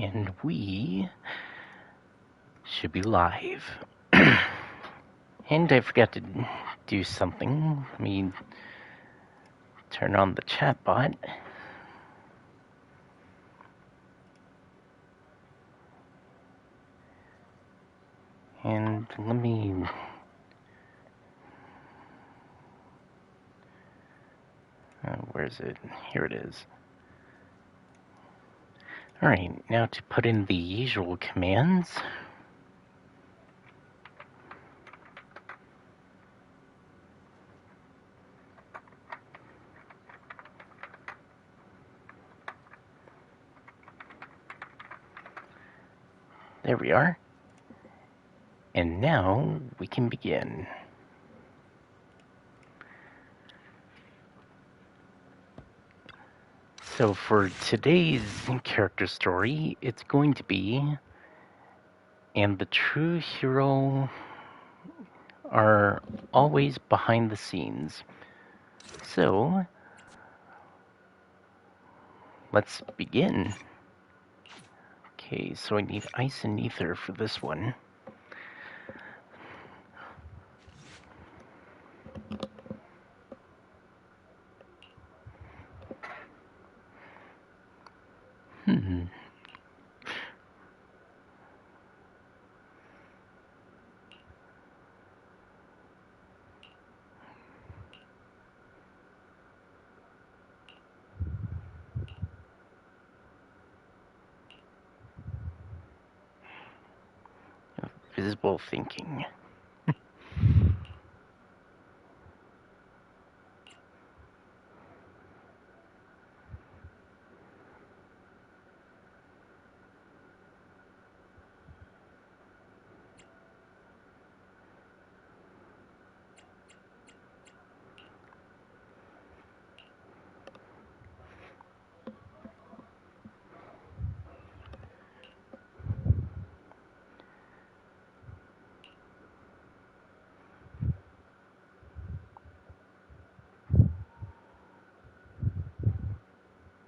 And we should be live. And I forgot to do something. Let me turn on the chat bot. And let me... where is it? Here it is. Alright, now to put in the usual commands. There we are. And now we can begin. So for today's character story, it's going to be, and the true hero are always behind the scenes. So, let's begin. Okay, so I need ice and ether for this one. Visible thinking.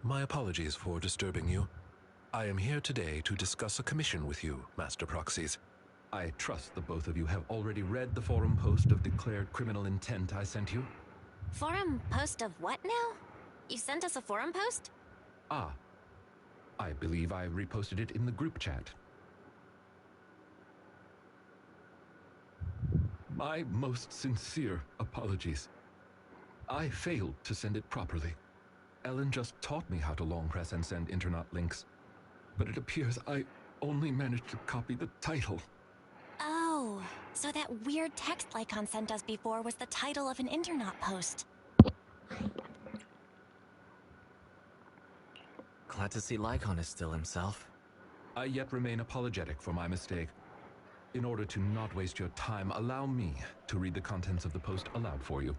My apologies for disturbing you. I am here today to discuss a commission with you, Master Proxies. I trust the both of you have already read the forum post of declared criminal intent I sent you. Forum post of what now? You sent us a forum post? Ah. I believe I reposted it in the group chat. My most sincere apologies. I failed to send it properly. Ellen just taught me how to long press and send Internaut links, but it appears I only managed to copy the title. Oh, so that weird text Lycon sent us before was the title of an Internaut post. Glad to see Lycon is still himself. I yet remain apologetic for my mistake. In order to not waste your time, allow me to read the contents of the post aloud for you.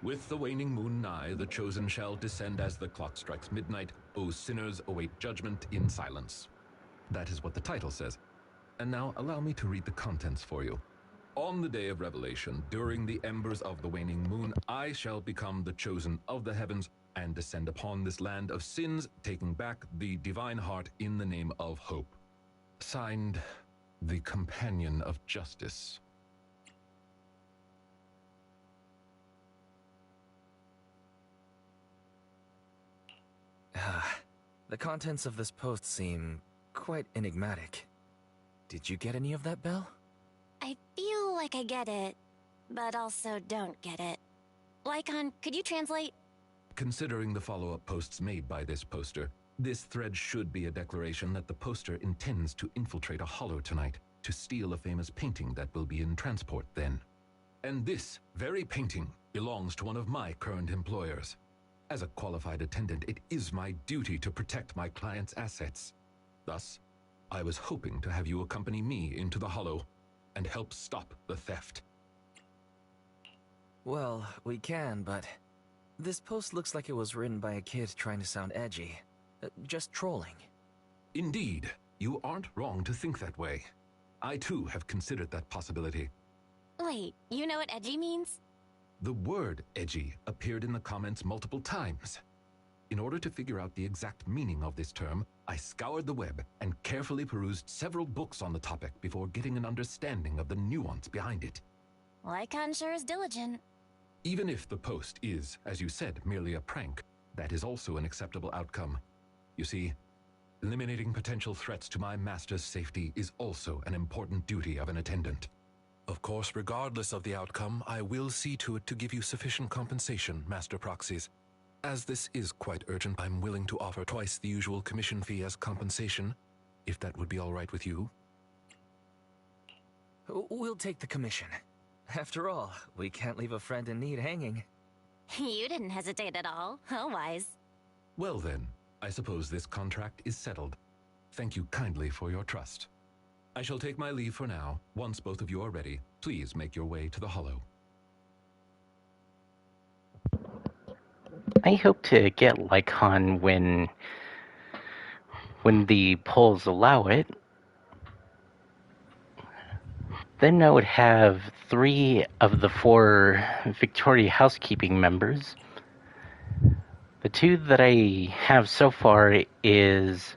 With the waning moon nigh, the chosen shall descend as the clock strikes midnight. O sinners, await judgment in silence. That is what the title says. And now allow me to read the contents for you. On the day of revelation, during the embers of the waning moon, I shall become the chosen of the heavens and descend upon this land of sins, taking back the divine heart in the name of hope. Signed, the Companion of Justice. The contents of this post seem quite enigmatic. Did you get any of that, Belle? I feel like I get it, but also don't get it. Lycon, could you translate? Considering the follow-up posts made by this poster, this thread should be a declaration that the poster intends to infiltrate a hollow tonight to steal a famous painting that will be in transport then. And this very painting belongs to one of my current employers. As a qualified attendant, it is my duty to protect my client's assets. Thus, I was hoping to have you accompany me into the hollow and help stop the theft. Well, we can, but this post looks like it was written by a kid trying to sound edgy. Just trolling. Indeed, you aren't wrong to think that way. I too have considered that possibility. Wait, you know what edgy means? The word edgy appeared in the comments multiple times. In order to figure out the exact meaning of this term, I scoured the web and carefully perused several books on the topic before getting an understanding of the nuance behind it. Lycon sure is diligent. Even if the post is, as you said, merely a prank, that is also an acceptable outcome. You see, eliminating potential threats to my master's safety is also an important duty of an attendant. Of course, regardless of the outcome, I will see to it to give you sufficient compensation, Master Proxies. As this is quite urgent, I'm willing to offer twice the usual commission fee as compensation, if that would be all right with you. We'll take the commission. After all, we can't leave a friend in need hanging. You didn't hesitate at all. How wise. Well then, I suppose this contract is settled. Thank you kindly for your trust. I shall take my leave for now. Once both of you are ready, please make your way to the Hollow. I hope to get Lycon when the polls allow it. Then I would have 3 of the 4 Victoria housekeeping members. The 2 that I have so far is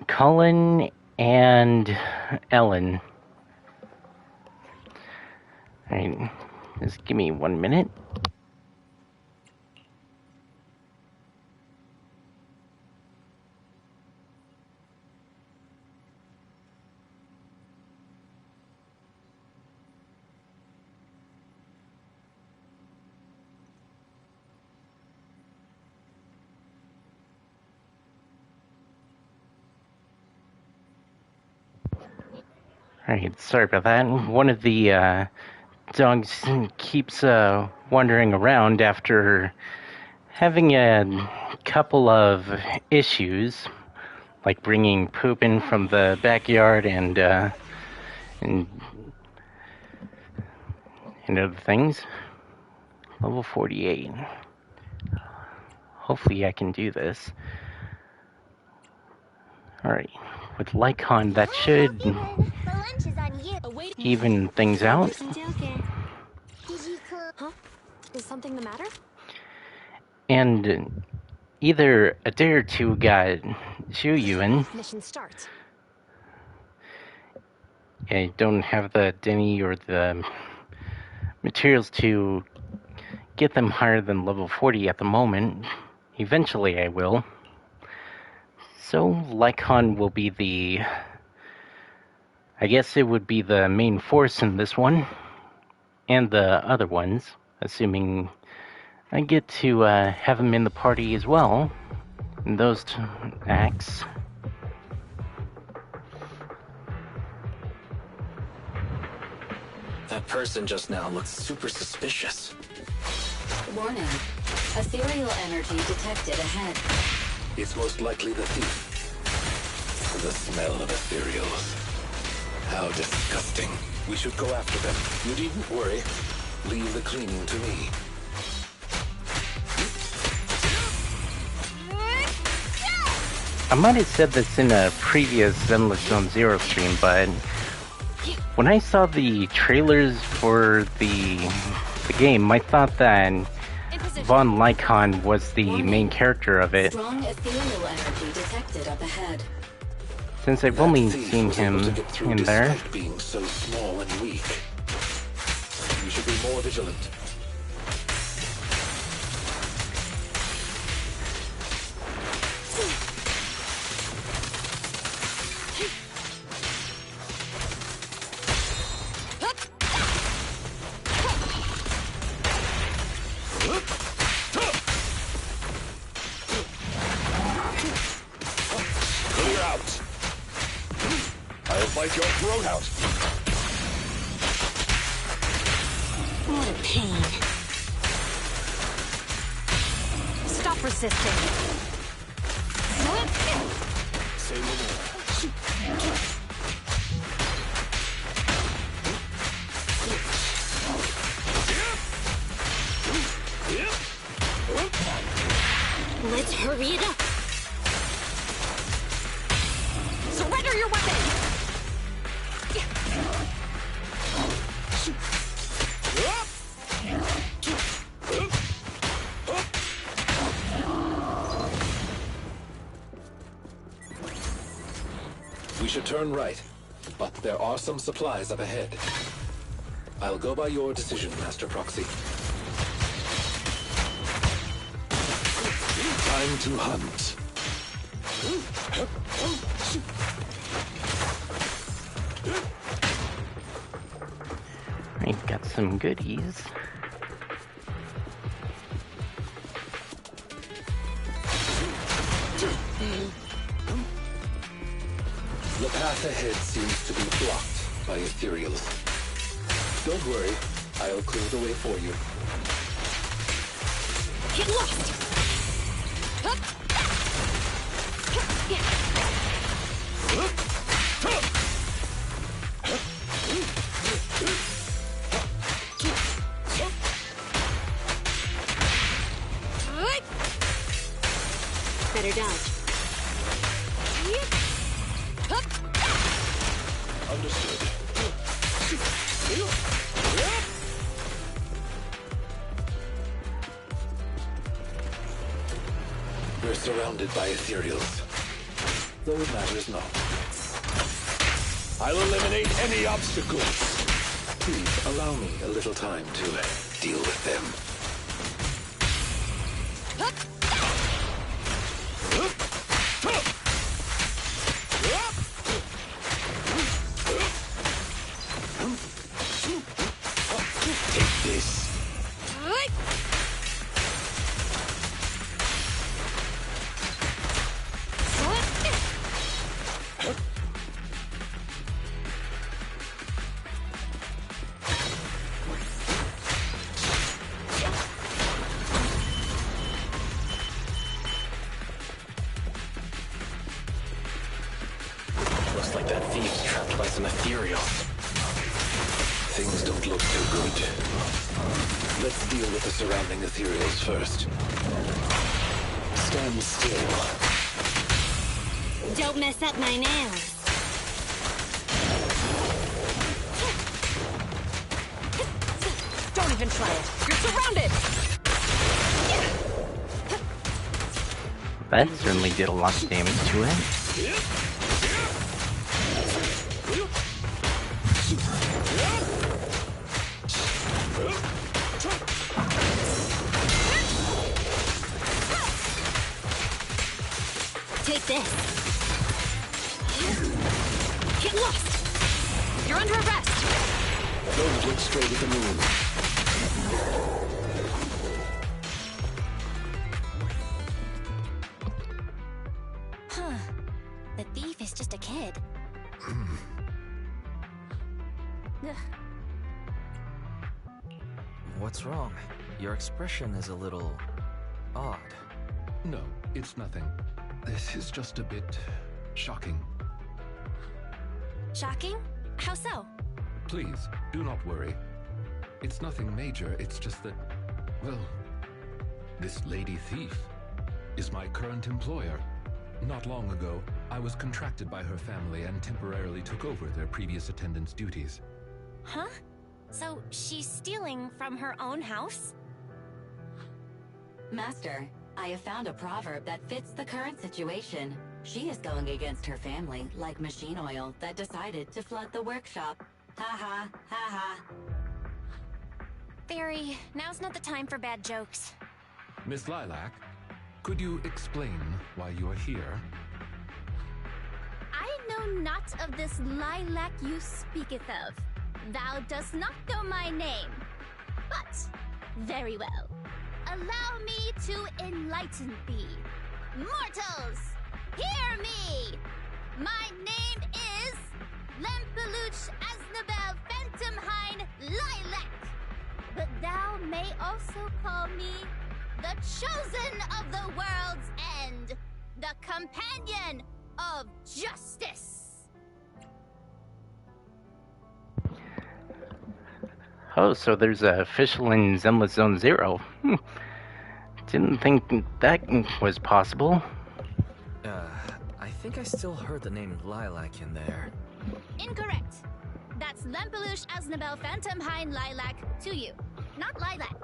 Cullen and Ellen. Alright, just give me 1 minute. Alright, sorry about that. One of the dogs keeps wandering around after having a couple of issues, like bringing poop in from the backyard and other things. Level 48. Hopefully I can do this. Alright, with Lycon that should even things out. Huh? Is something the matter? And either a day or 2 got Shu-Yuan. Mission starts. I don't have the Denny or the materials to get them higher than level 40 at the moment. Eventually I will. So Lycon will be the... I guess it would be the main force in this one. And the other ones, assuming I get to have him in the party as well. In those acts. That person just now looked super suspicious. Warning. Ethereal energy detected ahead. It's most likely the thief. The smell of ethereals. How disgusting. We should go after them. You needn't worry. Leave the cleaning to me. I might have said this in a previous Zenless Zone Zero stream, but when I saw the trailers for the game, I thought that Von Lycon was the main character of it. Strong ethereal energy detected up ahead. Since I've only seen him in there. Being so small and weak. You should be more vigilant. Bite your throat out. What a pain. Stop resisting. Say no more. Let's hurry it up. Surrender your weapon. should turn right, but there are some supplies up ahead. I'll go by your decision, Master Proxy. Time to hunt. I've got some goodies. The path ahead seems to be blocked by ethereals. Don't worry, I'll clear the way for you. Get lost! Better dodge. Understood. We're surrounded by ethereals. Though it matters not. I'll eliminate any obstacles. Please allow me a little time to deal with them. Take this. Looks like that thief's trapped by some ethereals. Things don't look too good. Let's deal with the surrounding ethereals first. Stand still. Don't mess up my nails. Don't even try it. You're surrounded! That certainly did a lot of damage to it. Take this. Get lost! You're under arrest! Don't look straight at the moon. Huh. The thief is just a kid. Ugh. What's wrong? Your expression is a little odd. No, it's nothing. This is just a bit shocking. Shocking? How so? Please, do not worry. It's nothing major, it's just that, well, this lady thief is my current employer. Not long ago, I was contracted by her family and temporarily took over their previous attendant's duties. Huh? So she's stealing from her own house? Master, I have found a proverb that fits the current situation. She is going against her family, like machine oil that decided to flood the workshop. Ha ha, ha ha. Fairy, now's not the time for bad jokes. Miss Lilac, could you explain why you're here? I know not of this lilac you speaketh of. Thou dost not know my name. But, very well. Allow me to enlighten thee. Mortals, hear me! My name is Lempeluch Aznabel Phantomhine Lilac. But thou may also call me the Chosen of the World's End, the Companion of Justice. Oh, so there's a official in Zenless Zone Zero. Didn't think that was possible. I think I still heard the name Lilac in there. Incorrect. That's Lempeluch Aznabel Phantomhine Lilac to you, not Lilac.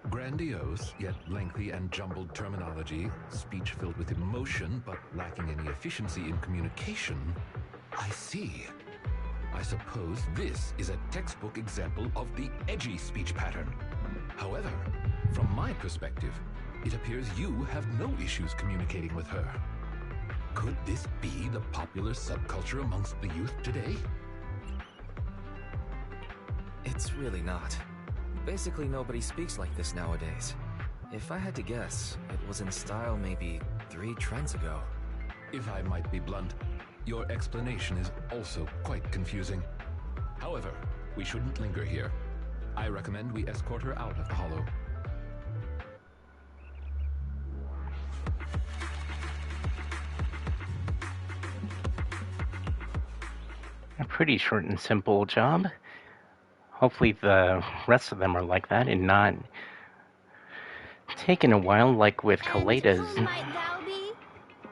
Grandiose, yet lengthy and jumbled terminology, speech filled with emotion but lacking any efficiency in communication. I see. I suppose this is a textbook example of the edgy speech pattern. However, from my perspective, it appears you have no issues communicating with her. Could this be the popular subculture amongst the youth today? It's really not. Basically, nobody speaks like this nowadays. If I had to guess, it was in style maybe 3 trends ago. If I might be blunt, your explanation is also quite confusing. However, we shouldn't linger here. I recommend we escort her out of the Hollow. A pretty short and simple job. Hopefully the rest of them are like that and not taking a while like with Kaleda's. Who might thou be?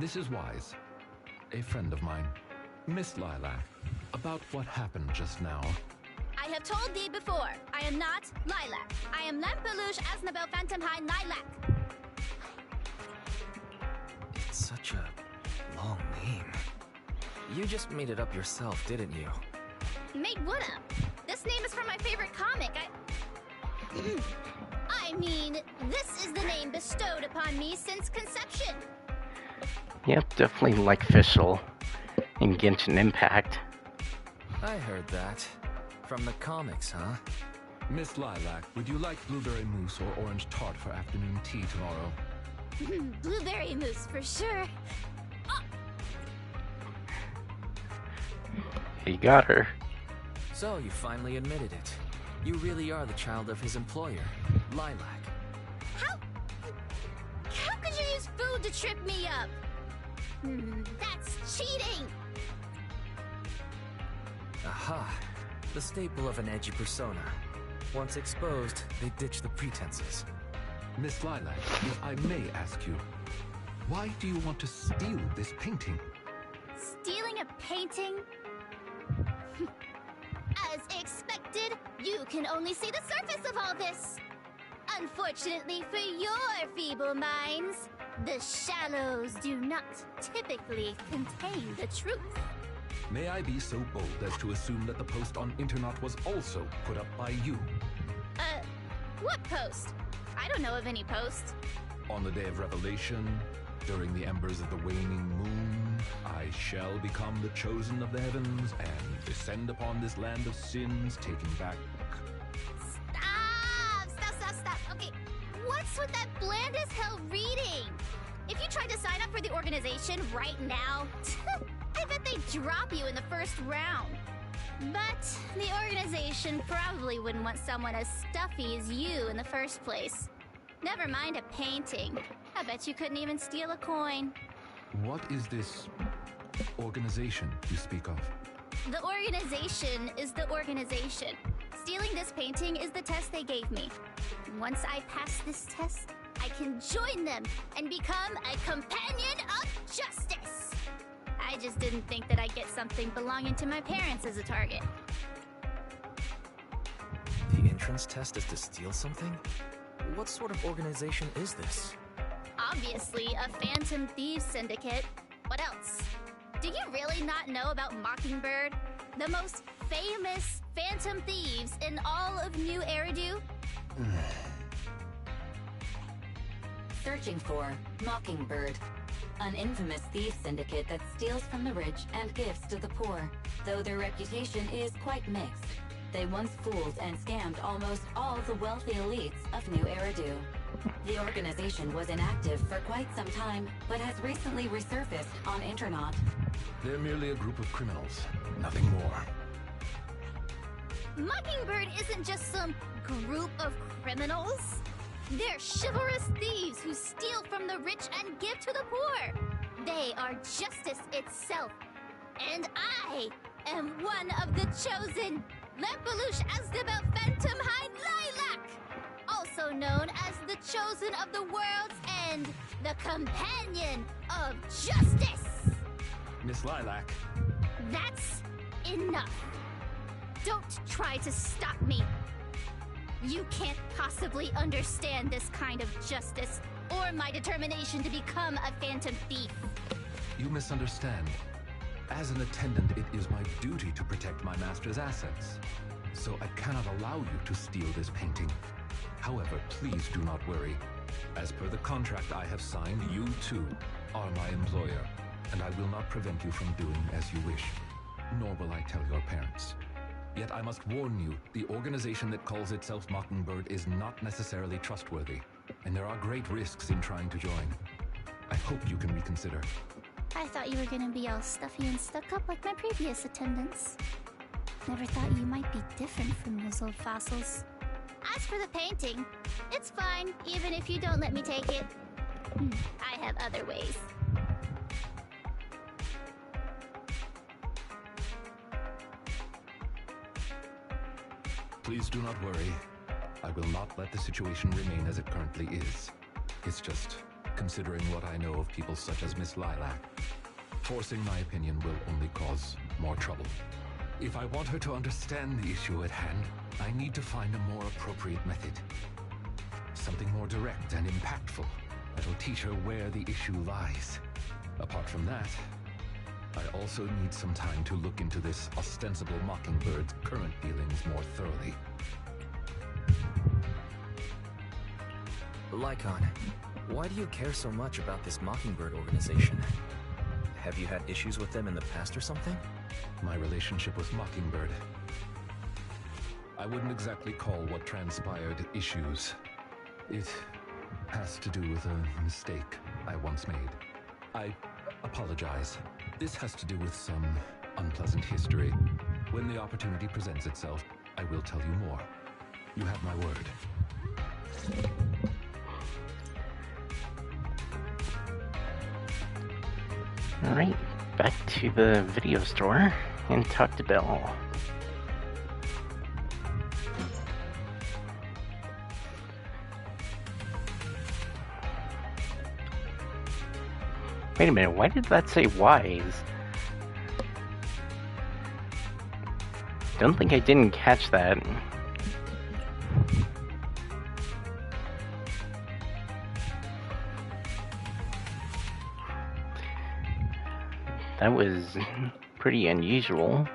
This is Wise, a friend of mine. Miss Lilac, about what happened just now. I have told thee before, I am not Lilac. I am Lampeluche Aznabel Phantomhine Lilac. It's such a long name. You just made it up yourself, didn't you? Made what up? This name is from my favorite comic. I mean, this is the name bestowed upon me since conception. Yep, definitely like Fischl in Genshin Impact. I heard that. From the comics, huh? Miss Lilac, would you like blueberry mousse or orange tart for afternoon tea tomorrow? Blueberry mousse for sure. He got her. So you finally admitted it. You really are the child of his employer, Lilac. How could you use food to trip me up? That's cheating! Aha. The staple of an edgy persona. Once exposed, they ditch the pretenses. Miss Lilac, if I may ask you, why do you want to steal this painting? Stealing a painting? As expected, you can only see the surface of all this. Unfortunately for your feeble minds, the shallows do not typically contain the truth. May I be so bold as to assume that the post on Internet was also put up by you? What post? I don't know of any post. On the day of revelation, during the embers of the waning moon, I shall become the chosen of the heavens and descend upon this land of sins, taking back... Stop. Okay, what's with that bland as hell reading? If you tried to sign up for the organization right now, I bet they'd drop you in the first round. But the organization probably wouldn't want someone as stuffy as you in the first place. Never mind a painting. I bet you couldn't even steal a coin. What is this organization you speak of? The organization is the organization. Stealing this painting is the test they gave me. Once I pass this test, I can join them and become a companion of justice. I just didn't think that I'd get something belonging to my parents as a target. The entrance test is to steal something? What sort of organization is this? Obviously, a Phantom Thieves Syndicate. What else? Do you really not know about Mockingbird? The most famous Phantom Thieves in all of New Eridu? Searching for Mockingbird, an infamous thief syndicate that steals from the rich and gives to the poor. Though their reputation is quite mixed, they once fooled and scammed almost all the wealthy elites of New Eridu. The organization was inactive for quite some time, but has recently resurfaced on Internet. They're merely a group of criminals, nothing more. Mockingbird isn't just some group of criminals. They're chivalrous thieves who steal from the rich and give to the poor. They are justice itself. And I am one of the chosen, Lampeluche Aznabel Phantomhine Lilac, also known as the chosen of the world's end, the companion of justice. Miss Lilac. That's enough. Don't try to stop me. You can't possibly understand this kind of justice or my determination to become a phantom thief. You misunderstand. As an attendant, it is my duty to protect my master's assets. So I cannot allow you to steal this painting. However, please do not worry. As per the contract I have signed, you too are my employer, and I will not prevent you from doing as you wish, nor will I tell your parents. Yet I must warn you, the organization that calls itself Mockingbird is not necessarily trustworthy, and there are great risks in trying to join. I hope you can reconsider. I thought you were gonna be all stuffy and stuck up like my previous attendants. Never thought you might be different from those old fossils. As for the painting, it's fine, even if you don't let me take it. I have other ways. Please do not worry. I will not let the situation remain as it currently is. It's just, considering what I know of people such as Miss Lilac, forcing my opinion will only cause more trouble. If I want her to understand the issue at hand, I need to find a more appropriate method. Something more direct and impactful that will teach her where the issue lies. Apart from that, I also need some time to look into this ostensible Mockingbird's current dealings more thoroughly. Lycon, why do you care so much about this Mockingbird organization? Have you had issues with them in the past or something? My relationship with Mockingbird. I wouldn't exactly call what transpired issues. It has to do with a mistake I once made. I apologize. This has to do with some unpleasant history. When the opportunity presents itself, I will tell you more. You have my word. Alright, back to the video store and talk to Belle. Wait a minute, why did that say wise? Don't think I didn't catch that. That was pretty unusual.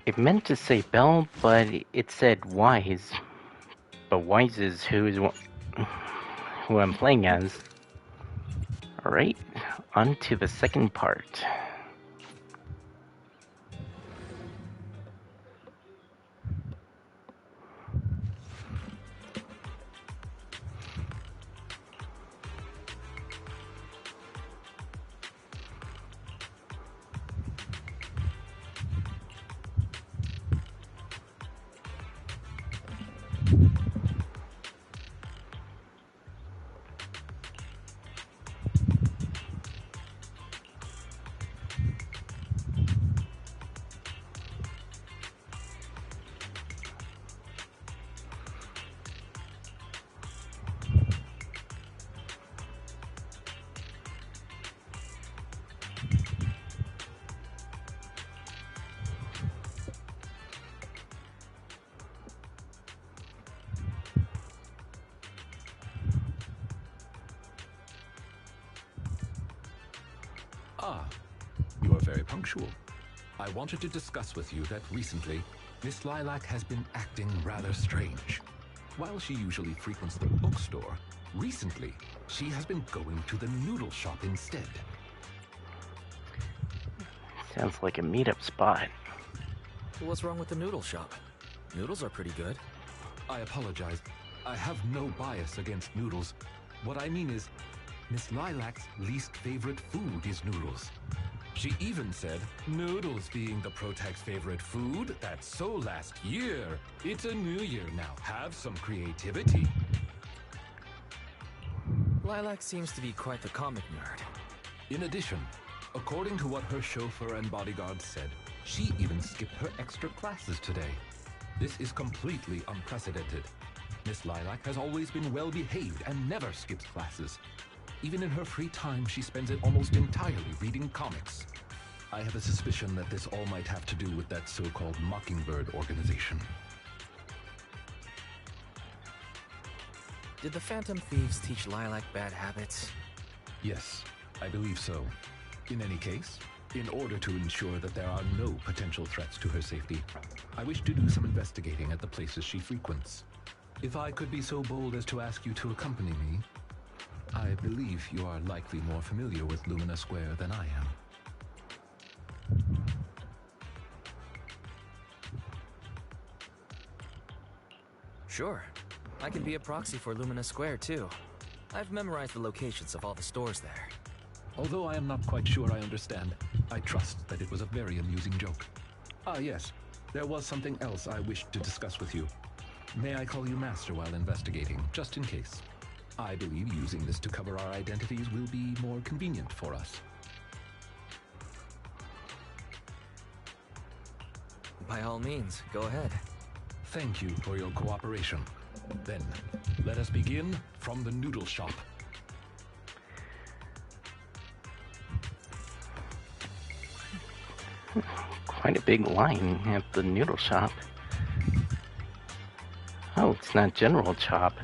It meant to say Belle, but it said Wise. But Wise is who I'm playing as. Alright, on to the second part. Ah, you are very punctual. I wanted to discuss with you that recently, Miss Lilac has been acting rather strange. While she usually frequents the bookstore, recently, she has been going to the noodle shop instead. Sounds like a meetup spot. What's wrong with the noodle shop? Noodles are pretty good. I apologize. I have no bias against noodles. What I mean is, Miss Lilac's least favorite food is noodles. She even said, noodles being the Protag's favorite food, that's so last year. It's a new year now. Have some creativity. Lilac seems to be quite the comic nerd. In addition, according to what her chauffeur and bodyguard said, she even skipped her extra classes today. This is completely unprecedented. Miss Lilac has always been well behaved and never skips classes. Even in her free time, she spends it almost entirely reading comics. I have a suspicion that this all might have to do with that so-called Mockingbird organization. Did the Phantom Thieves teach Lilac bad habits? Yes, I believe so. In any case, in order to ensure that there are no potential threats to her safety, I wish to do some investigating at the places she frequents. If I could be so bold as to ask you to accompany me, I believe you are likely more familiar with Lumina Square than I am. Sure. I can be a proxy for Lumina Square, too. I've memorized the locations of all the stores there. Although I am not quite sure I understand, I trust that it was a very amusing joke. Ah, yes. There was something else I wished to discuss with you. May I call you Master while investigating, just in case? I believe using this to cover our identities will be more convenient for us. By all means, go ahead. Thank you for your cooperation. Then, let us begin from the noodle shop. Quite a big line at the noodle shop. Oh, it's not General Chop.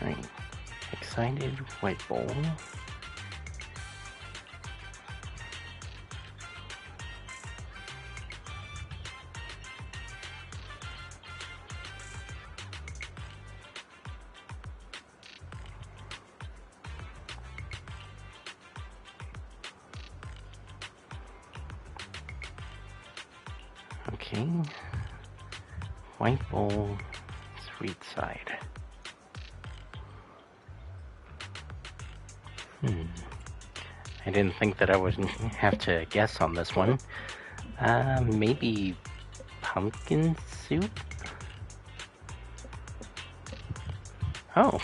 Alright. Excited white bowl. Okay. White bowl, sweet side. I didn't think that I would have to guess on this one. Maybe pumpkin soup? Oh.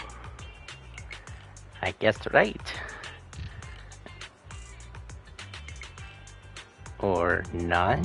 I guessed right. Or not?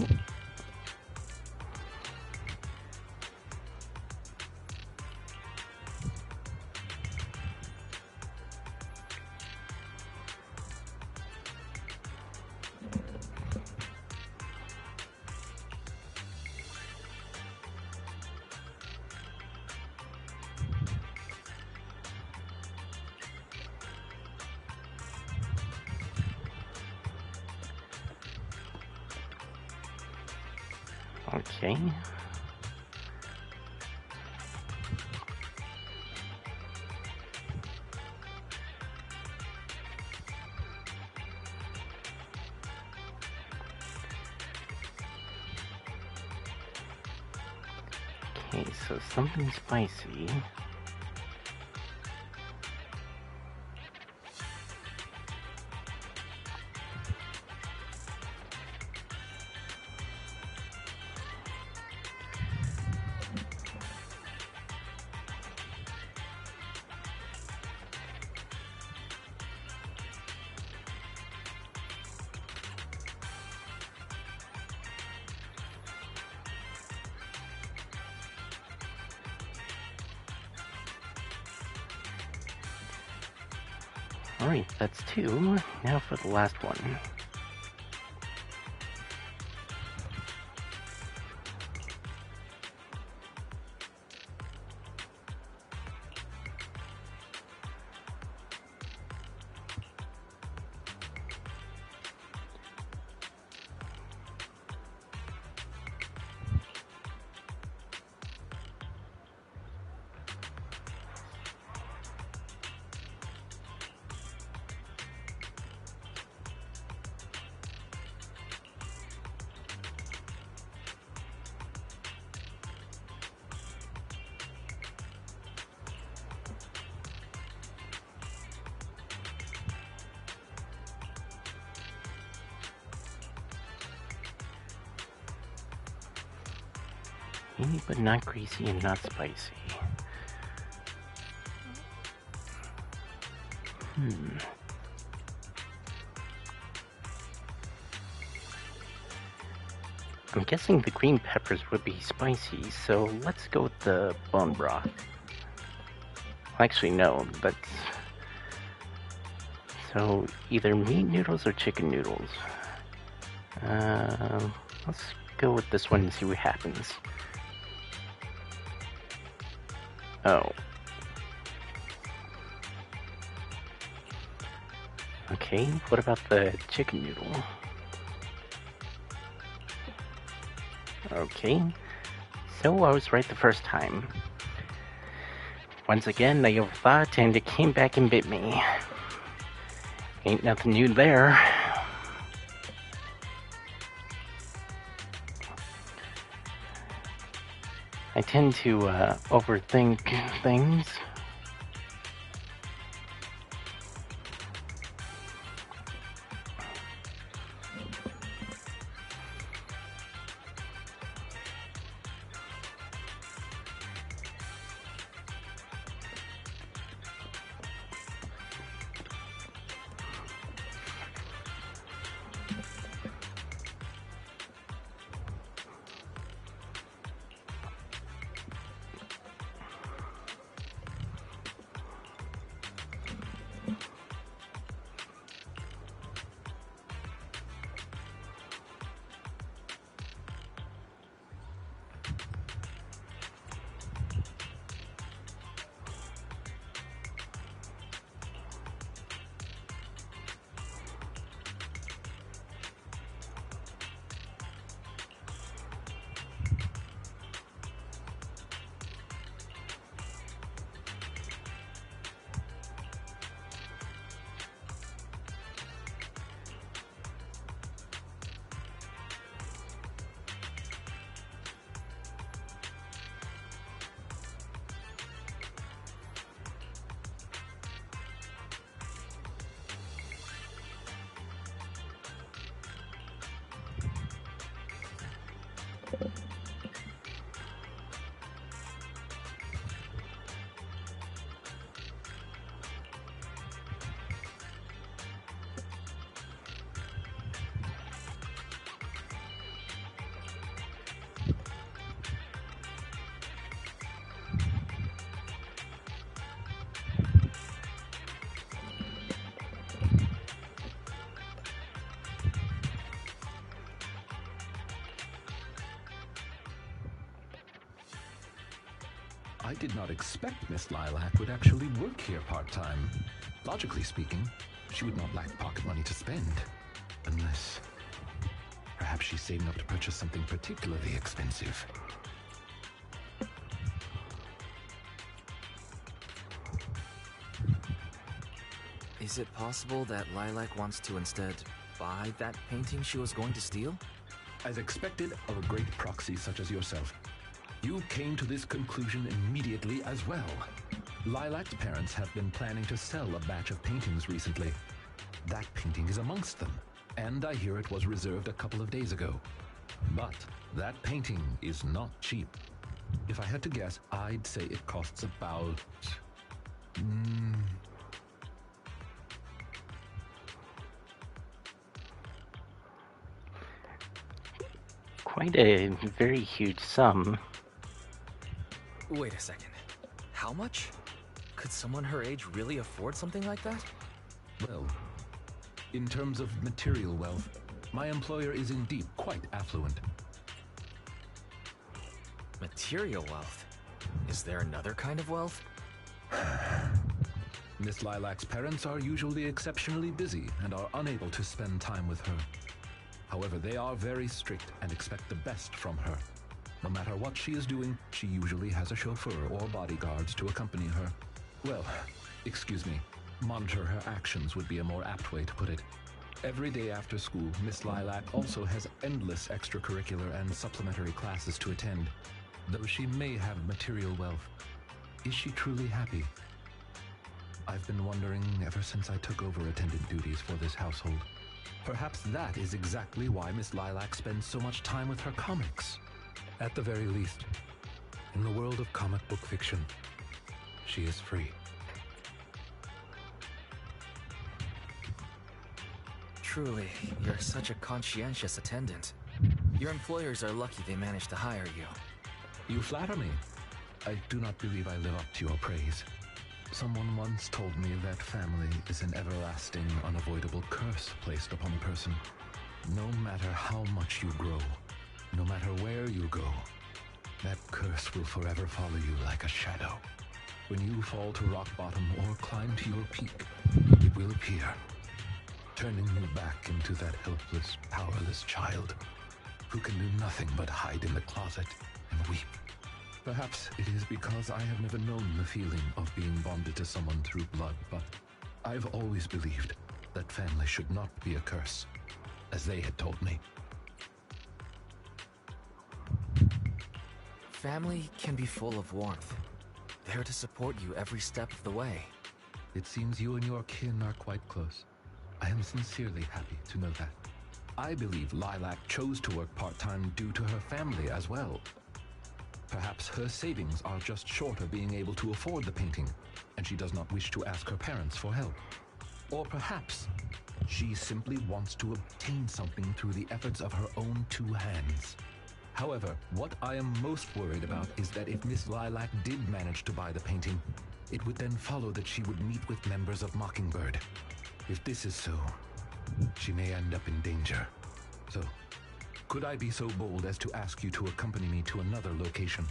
Okay. Okay, so something spicy. Alright, that's two. Now for the last one. Tangy but not greasy and not spicy. I'm guessing the green peppers would be spicy, so let's go with the bone broth. Actually, no, that's... So, either meat noodles or chicken noodles. Let's go with this one and see what happens. Oh. Okay, what about the chicken noodle? Okay, so I was right the first time. Once again, I overthought and it came back and bit me. Ain't nothing new there. I tend to overthink things. I did not expect Miss Lilac would actually work here part-time. Logically speaking, she would not lack pocket money to spend. Unless... perhaps she's saving up to purchase something particularly expensive. Is it possible that Lilac wants to instead buy that painting she was going to steal? As expected of a great proxy such as yourself, you came to this conclusion immediately as well. Lilac's parents have been planning to sell a batch of paintings recently. That painting is amongst them, and I hear it was reserved a couple of days ago. But that painting is not cheap. If I had to guess, I'd say it costs about... Quite a very huge sum. Wait a second. How much? Could someone her age really afford something like that? Well, in terms of material wealth, my employer is indeed quite affluent. Material wealth? Is there another kind of wealth? Miss Lilac's parents are usually exceptionally busy and are unable to spend time with her. However, they are very strict and expect the best from her. No matter what she is doing, she usually has a chauffeur or bodyguards to accompany her. Well, excuse me, monitor her actions would be a more apt way to put it. Every day after school, Miss Lilac also has endless extracurricular and supplementary classes to attend. Though she may have material wealth, is she truly happy? I've been wondering ever since I took over attendant duties for this household. Perhaps that is exactly why Miss Lilac spends so much time with her comics. At the very least, in the world of comic book fiction, she is free. Truly, you're such a conscientious attendant. Your employers are lucky they managed to hire you. You flatter me. I do not believe I live up to your praise. Someone once told me that family is an everlasting, unavoidable curse placed upon a person. No matter how much you grow, no matter where you go, that curse will forever follow you like a shadow. When you fall to rock bottom or climb to your peak, it will appear, turning you back into that helpless, powerless child who can do nothing but hide in the closet and weep. Perhaps it is because I have never known the feeling of being bonded to someone through blood, but I've always believed that family should not be a curse, as they had told me. Family can be full of warmth. There to support you every step of the way. It seems you and your kin are quite close. I am sincerely happy to know that. I believe Lilac chose to work part-time due to her family as well. Perhaps her savings are just short of being able to afford the painting, and she does not wish to ask her parents for help. Or perhaps she simply wants to obtain something through the efforts of her own two hands. However, what I am most worried about is that if Miss Lilac did manage to buy the painting, it would then follow that she would meet with members of Mockingbird. If this is so, she may end up in danger. So, could I be so bold as to ask you to accompany me to another location?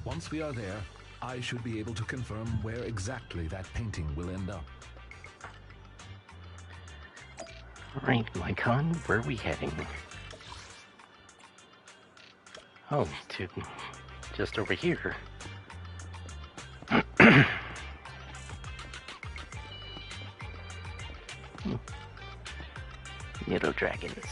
Once we are there, I should be able to confirm where exactly that painting will end up. Right, Lycon, where are we heading? Oh, to just over here. Nido dragons.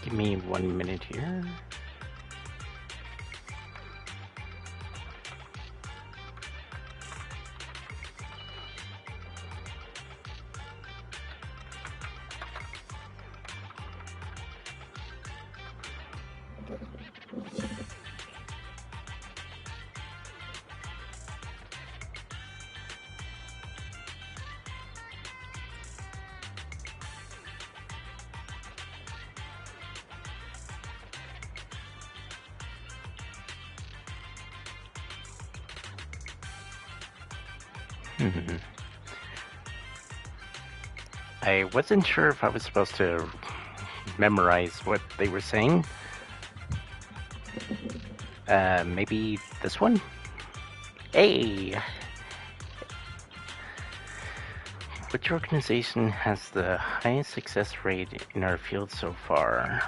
Give me 1 minute here. I wasn't sure if I was supposed to memorize what they were saying. Maybe this one? Hey! Which organization has the highest success rate in our field so far?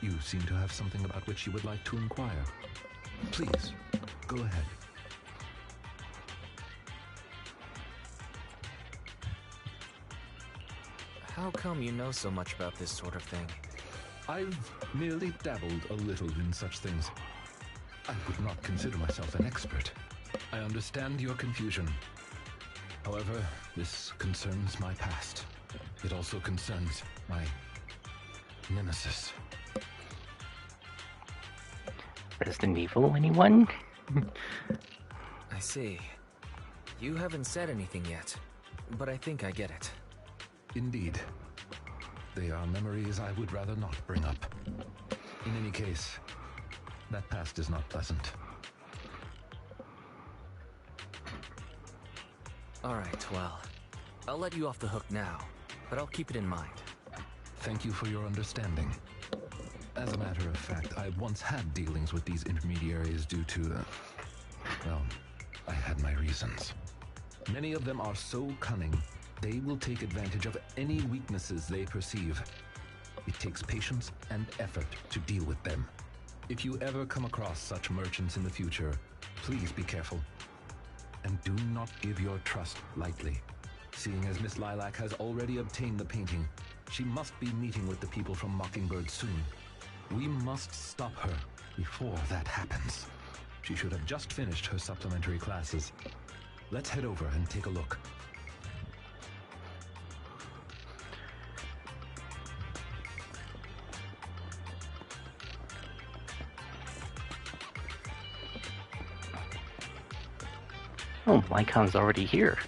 You seem to have something about which you would like to inquire. Please, go ahead. How come you know so much about this sort of thing? I've merely dabbled a little in such things. I would not consider myself an expert. I understand your confusion. However, this concerns my past. It also concerns my nemesis. Resident Evil, anyone? I see. You haven't said anything yet, but I think I get it. Indeed. They are memories I would rather not bring up. In any case, that past is not pleasant. Alright, well, I'll let you off the hook now, but I'll keep it in mind. Thank you for your understanding. As a matter of fact, I once had dealings with these intermediaries due to, well, I had my reasons. Many of them are so cunning, they will take advantage of any weaknesses they perceive. It takes patience and effort to deal with them. If you ever come across such merchants in the future, please be careful. And do not give your trust lightly. Seeing as Miss Lilac has already obtained the painting, she must be meeting with the people from Mockingbird soon. We must stop her before that happens. She should have just finished her supplementary classes. Let's head over and take a look. Oh, Lycon's already here.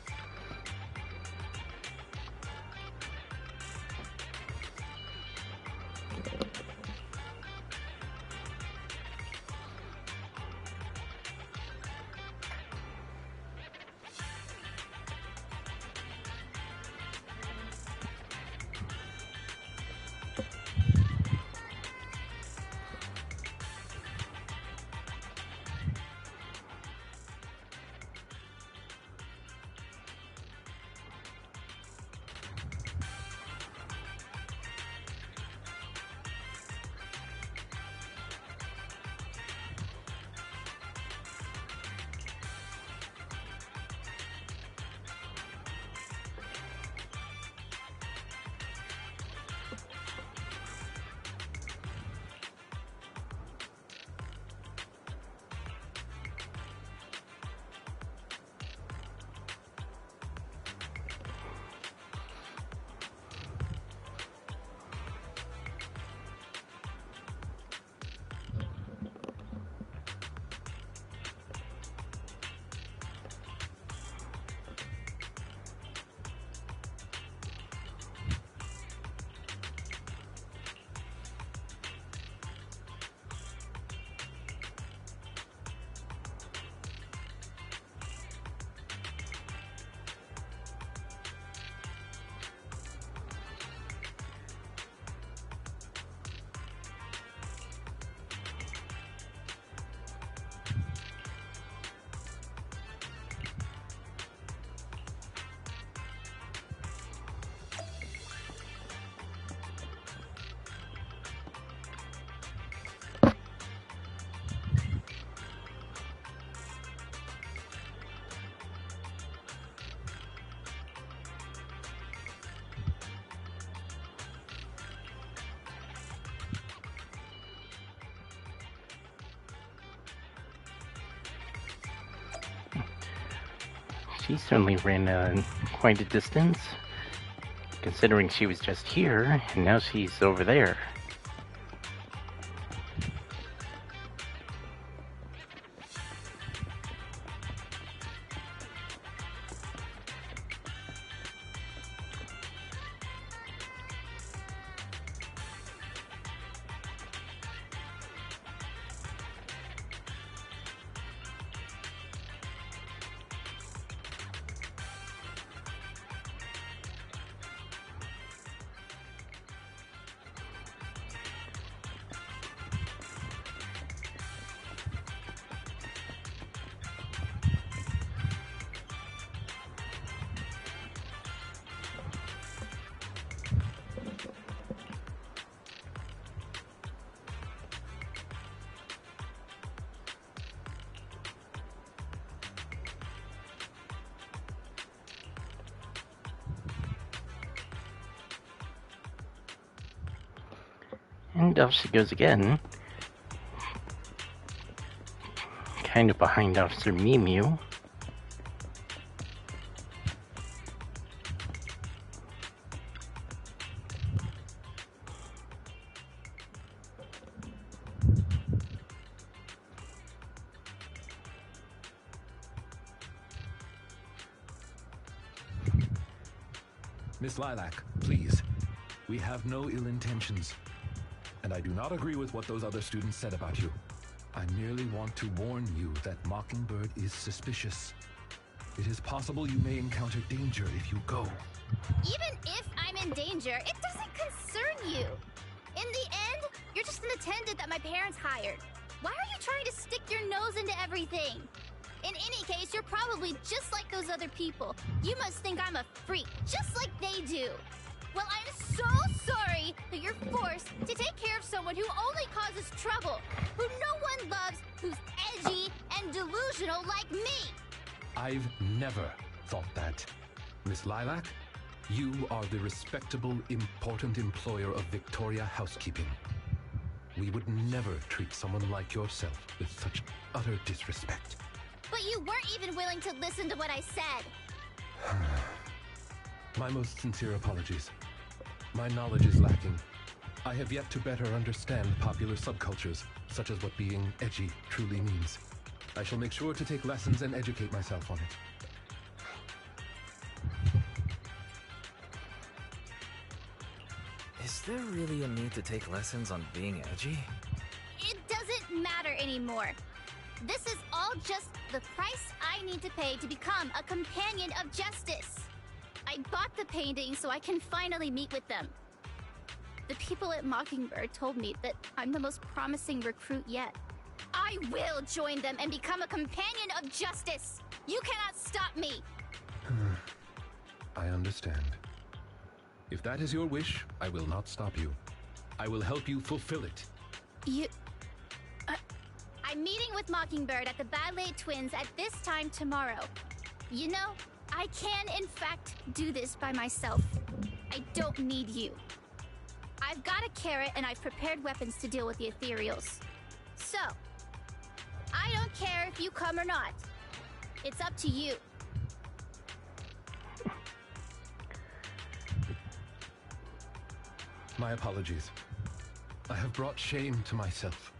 She certainly ran quite a distance, considering she was just here, and now she's over there. And off she goes again. Kind of behind Officer Mimu. Miss Lilac, please. We have no ill intentions. And I do not agree with what those other students said about you. I merely want to warn you that Mockingbird is suspicious. It is possible you may encounter danger if you go. Even if I'm in danger, it doesn't concern you. In the end, you're just an attendant that my parents hired. Why are you trying to stick your nose into everything? In any case, you're probably just like those other people. You must think I'm a freak, just like they do. Well, I'm so sorry that you're forced to take care of someone who only causes trouble, who no one loves, who's edgy and delusional like me. I've never thought that. Miss Lilac, you are the respectable, important employer of Victoria Housekeeping. We would never treat someone like yourself with such utter disrespect. But you weren't even willing to listen to what I said. My most sincere apologies. My knowledge is lacking. I have yet to better understand popular subcultures, such as what being edgy truly means. I shall make sure to take lessons and educate myself on it. Is there really a need to take lessons on being edgy? It doesn't matter anymore. This is all just the price I need to pay to become a companion of justice. I bought the painting so I can finally meet with them. The people at Mockingbird told me that I'm the most promising recruit yet. I will join them and become a companion of justice. You cannot stop me. I understand. If that is your wish, I will not stop you. I will help you fulfill it. I'm meeting with Mockingbird at the Ballet Twins at this time tomorrow. You know, I can, in fact, do this by myself. I don't need you. I've got a carrot and I've prepared weapons to deal with the Ethereals. So, I don't care if you come or not. It's up to you. My apologies. I have brought shame to myself.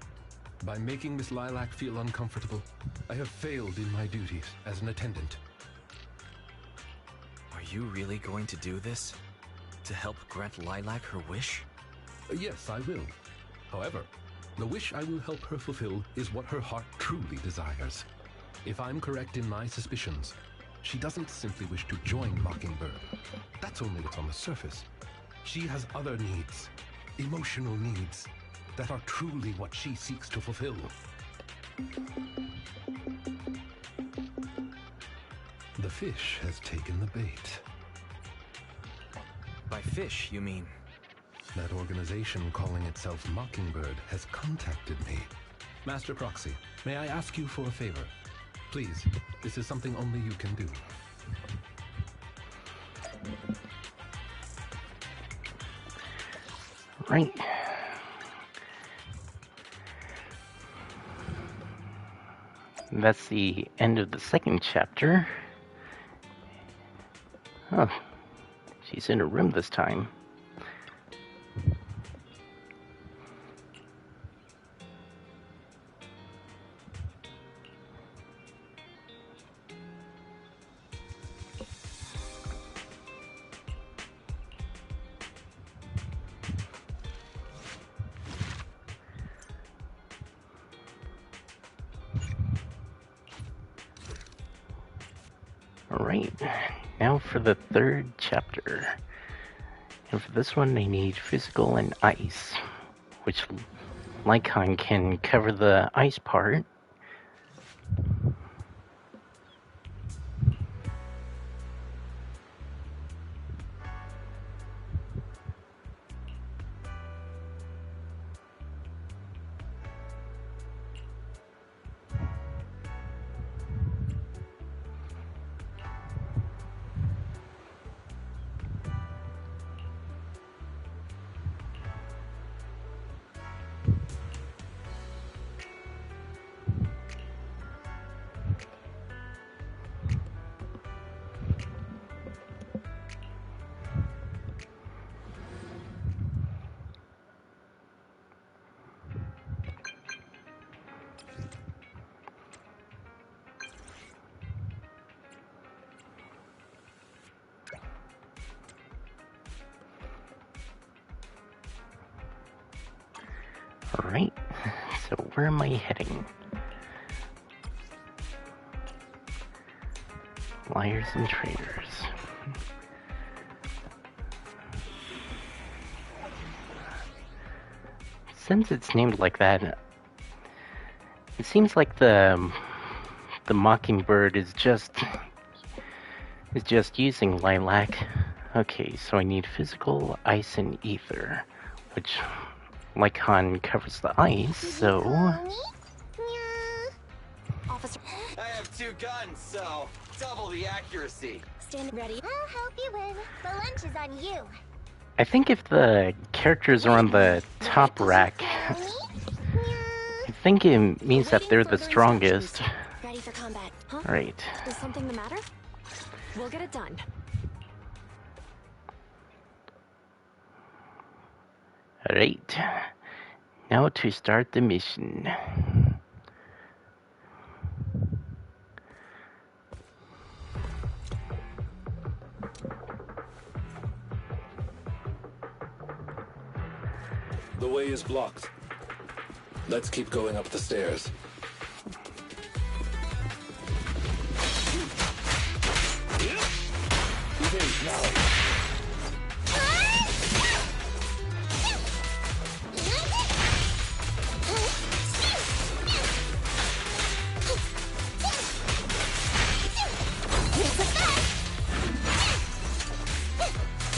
By making Miss Lilac feel uncomfortable, I have failed in my duties as an attendant. Are you really going to do this? To help grant Lilac her wish? Yes, I will. However, the wish I will help her fulfill is what her heart truly desires. If I'm correct in my suspicions, she doesn't simply wish to join Mockingbird. That's only what's on the surface. She has other needs, emotional needs, that are truly what she seeks to fulfill. The fish has taken the bait. By fish, you mean? That organization calling itself Mockingbird has contacted me. Master Proxy, may I ask you for a favor? Please, this is something only you can do. Right. That's the end of the second chapter. Oh, she's in her room this time. Alright, now for the third chapter. And for this one, I need physical and ice, which Lycon can cover the ice part. Alright, so where am I heading? Liars and traitors. Since it's named like that, it seems like the Mockingbird is just using Lilac. Okay, so I need physical, ice, and ether, which Lycon covers the ice, so... Officer, I have 2 guns, so double the accuracy. stand ready. I'll help you win. The lunch is on you. I think if the characters are on the top rack, I think it means that they're the strongest. Ready for combat. Huh? Right. Is something the matter? We'll get it done. Alright. Now to start the mission. The way is blocked. Let's keep going up the stairs. Engage now.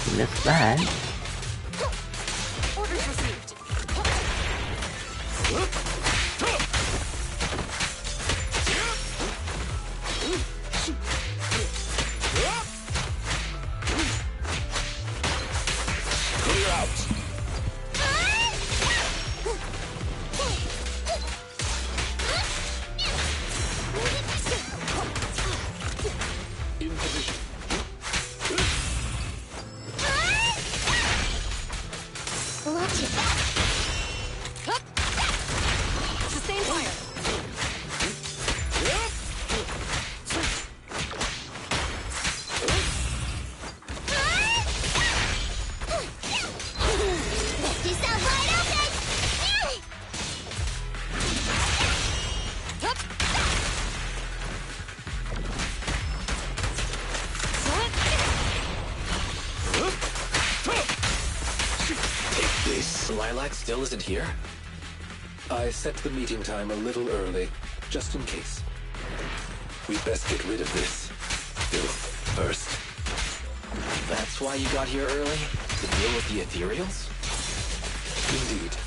I missed that. Orders received. Clear out. In position. Watch it. Sustain fire. Left yourself wide open. Take this. Lilac still isn't here? I set the meeting time a little early, just in case. We'd best get rid of this filth first. That's why you got here early? To deal with the ethereals? Indeed.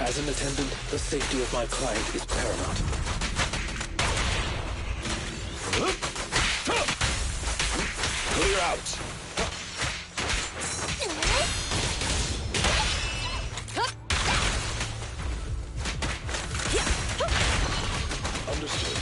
As an attendant, the safety of my client is paramount. Clear out. Understood.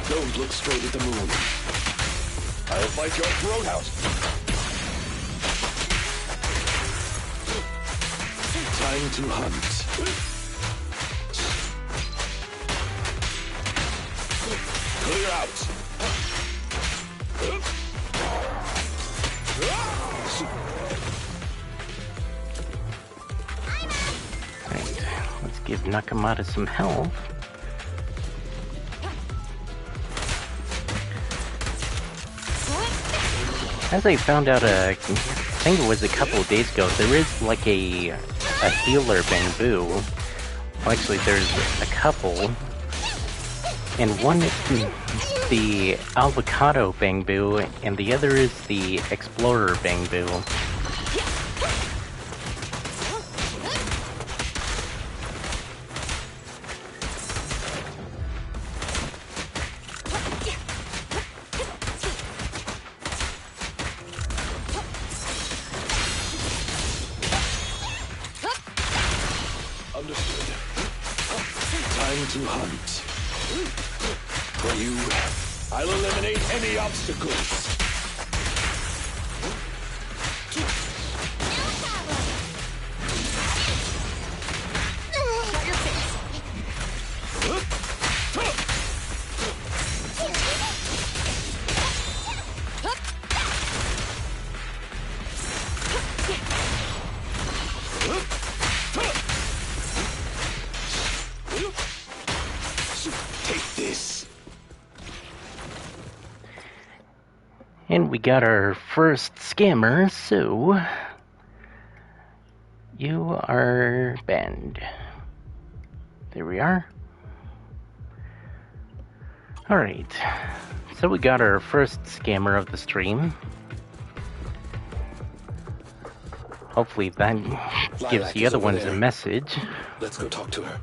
Don't look straight at the moon. I'll bite your throat out. Time to hunt. Clear out. Right, let's give Nakamata some health. As I found out, I think it was a couple of days ago, there is like a healer Bamboo. Well, actually, there's a couple. And one is the Avocado Bamboo, and the other is the Explorer Bamboo. Understood. Time to hunt. For you, I'll eliminate any obstacles. Take this. And we got our first scammer, so you are banned. There we are. Alright, so we got our first scammer of the stream. Hopefully that gives Lilac the is other over ones there. a message. Let's go talk to her.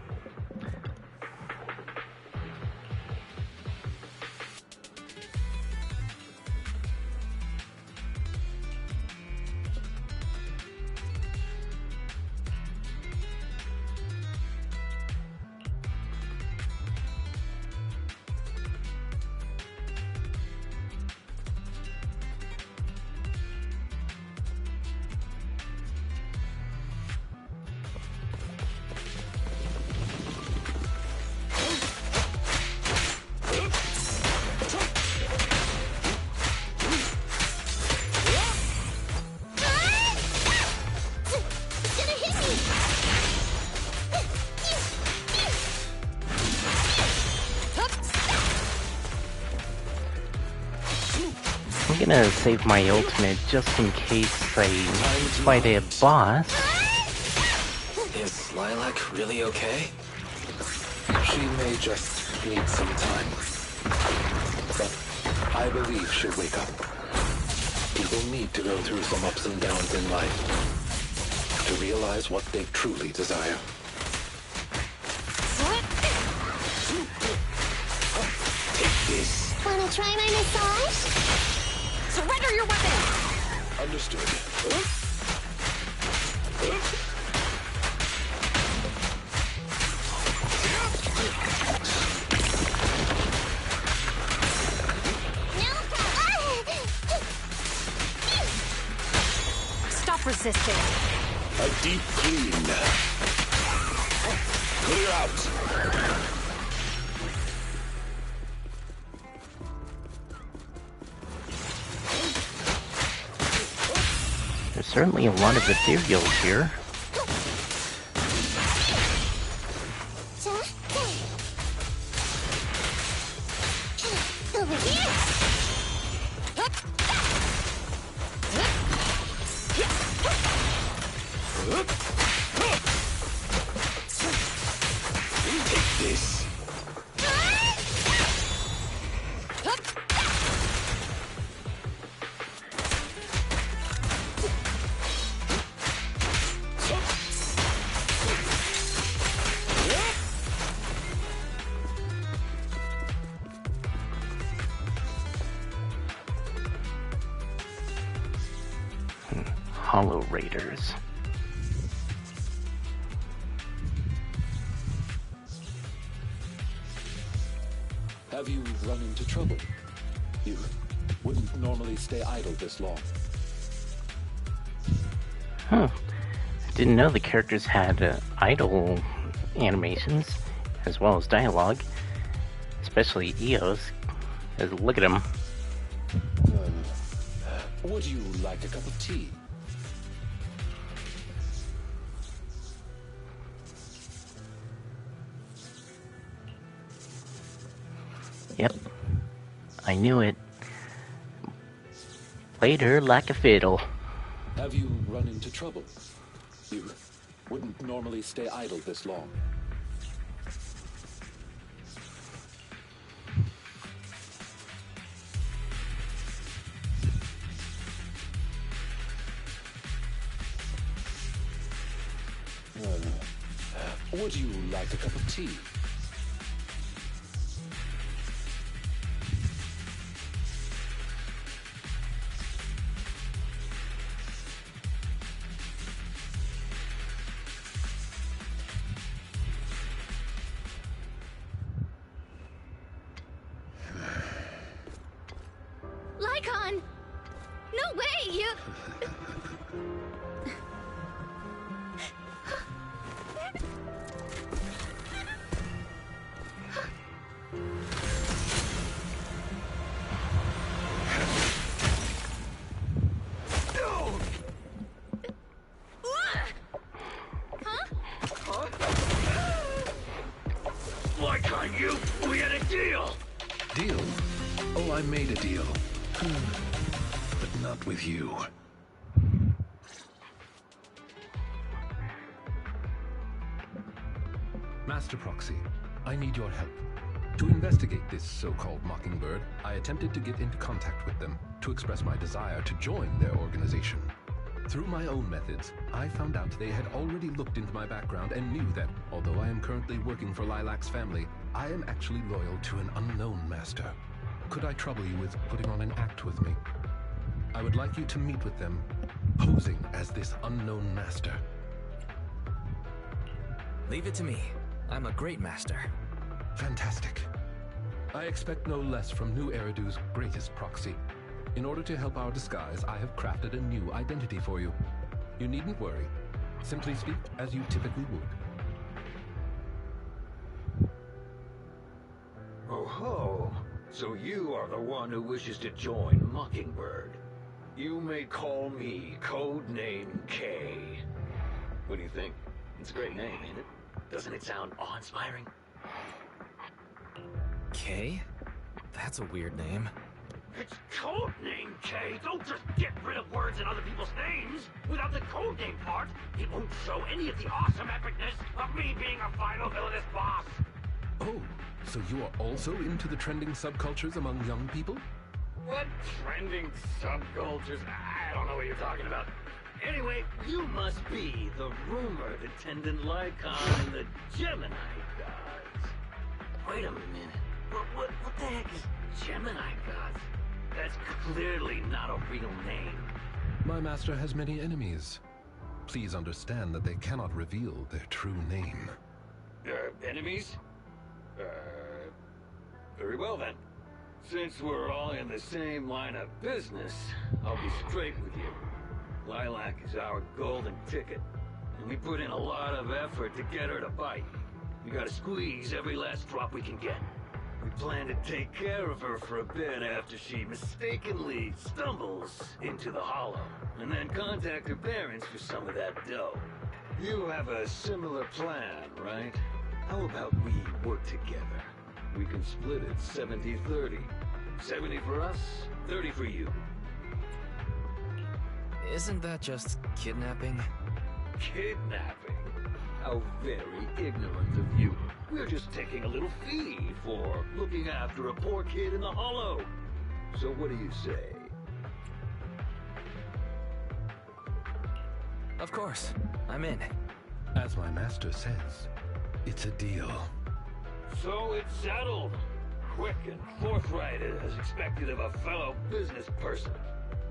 I'm gonna save my ultimate just in case I fight a boss. Is Lilac really okay? She may just need some time. But I believe she'll wake up. People need to go through some ups and downs in life to realize what they truly desire. Take this. Wanna try my massage? Surrender your weapon! Understood. Stop resisting. A deep clean. Clear out. There's certainly a lot of ethereals here. Over here. Take this. Hollow Raiders. Have you run into trouble? You wouldn't normally stay idle this long. Huh. I didn't know the characters had idle animations, as well as dialogue. Especially Eos. Look at him. Would you like a cup of tea? Yep. I knew it. Played her like a fiddle. Have you run into trouble? You wouldn't normally stay idle this long. Would you like a cup of tea? Lycon! No way, you... Lycon, we had a deal! Deal? Oh, I made a deal. But not with you. Master Proxy, I need your help. To investigate this so-called Mockingbird, I attempted to get into contact with them to express my desire to join their organization. Through my own methods, I found out they had already looked into my background and knew that, although I am currently working for Lilac's family, I am actually loyal to an unknown master. Could I trouble you with putting on an act with me? I would like you to meet with them, posing as this unknown master. Leave it to me. I'm a great master. Fantastic. I expect no less from New Eridu's greatest proxy. In order to help our disguise, I have crafted a new identity for you. You needn't worry. Simply speak as you typically would. Oh ho! So you are the one who wishes to join Mockingbird. You may call me Codename K. What do you think? It's a great name, ain't it? Doesn't it sound awe-inspiring? K? That's a weird name. It's Codename K! Don't just get rid of words in other people's names! Without the codename part, it won't show any of the awesome epicness of me being a final villainous boss! Oh, so you are also into the trending subcultures among young people? What trending subcultures? I don't know what you're talking about. Anyway, you must be the rumored attendant Lycon and the Gemini gods. Wait a minute. What the heck is Gemini gods? That's clearly not a real name. My master has many enemies. Please understand that they cannot reveal their true name. Enemies? Very well then. Since we're all in the same line of business, I'll be straight with you. Lilac is our golden ticket, and we put in a lot of effort to get her to bite. We gotta squeeze every last drop we can get. We plan to take care of her for a bit after she mistakenly stumbles into the Hollow, and then contact her parents for some of that dough. You have a similar plan, right? How about we work together? We can split it 70-30. 70 for us, 30 for you. Isn't that just kidnapping? Kidnapping? How very ignorant of you. We're just taking a little fee for looking after a poor kid in the Hollow. So what do you say? Of course. I'm in. As my master says, it's a deal. So it's settled. Quick and forthright as expected of a fellow business person.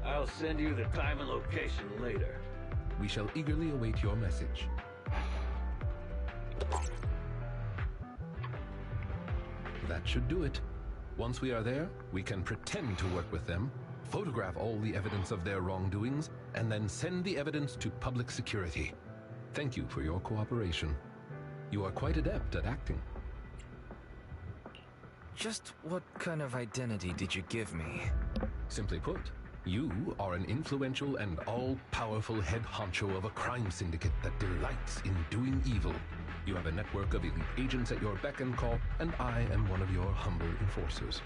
I'll send you the time and location later. We shall eagerly await your message. That should do it. Once we are there, we can pretend to work with them, photograph all the evidence of their wrongdoings, and then send the evidence to public security. Thank you for your cooperation. You are quite adept at acting. Just what kind of identity did you give me? Simply put, you are an influential and all-powerful head honcho of a crime syndicate that delights in doing evil. You have a network of elite agents at your beck and call, and I am one of your humble enforcers.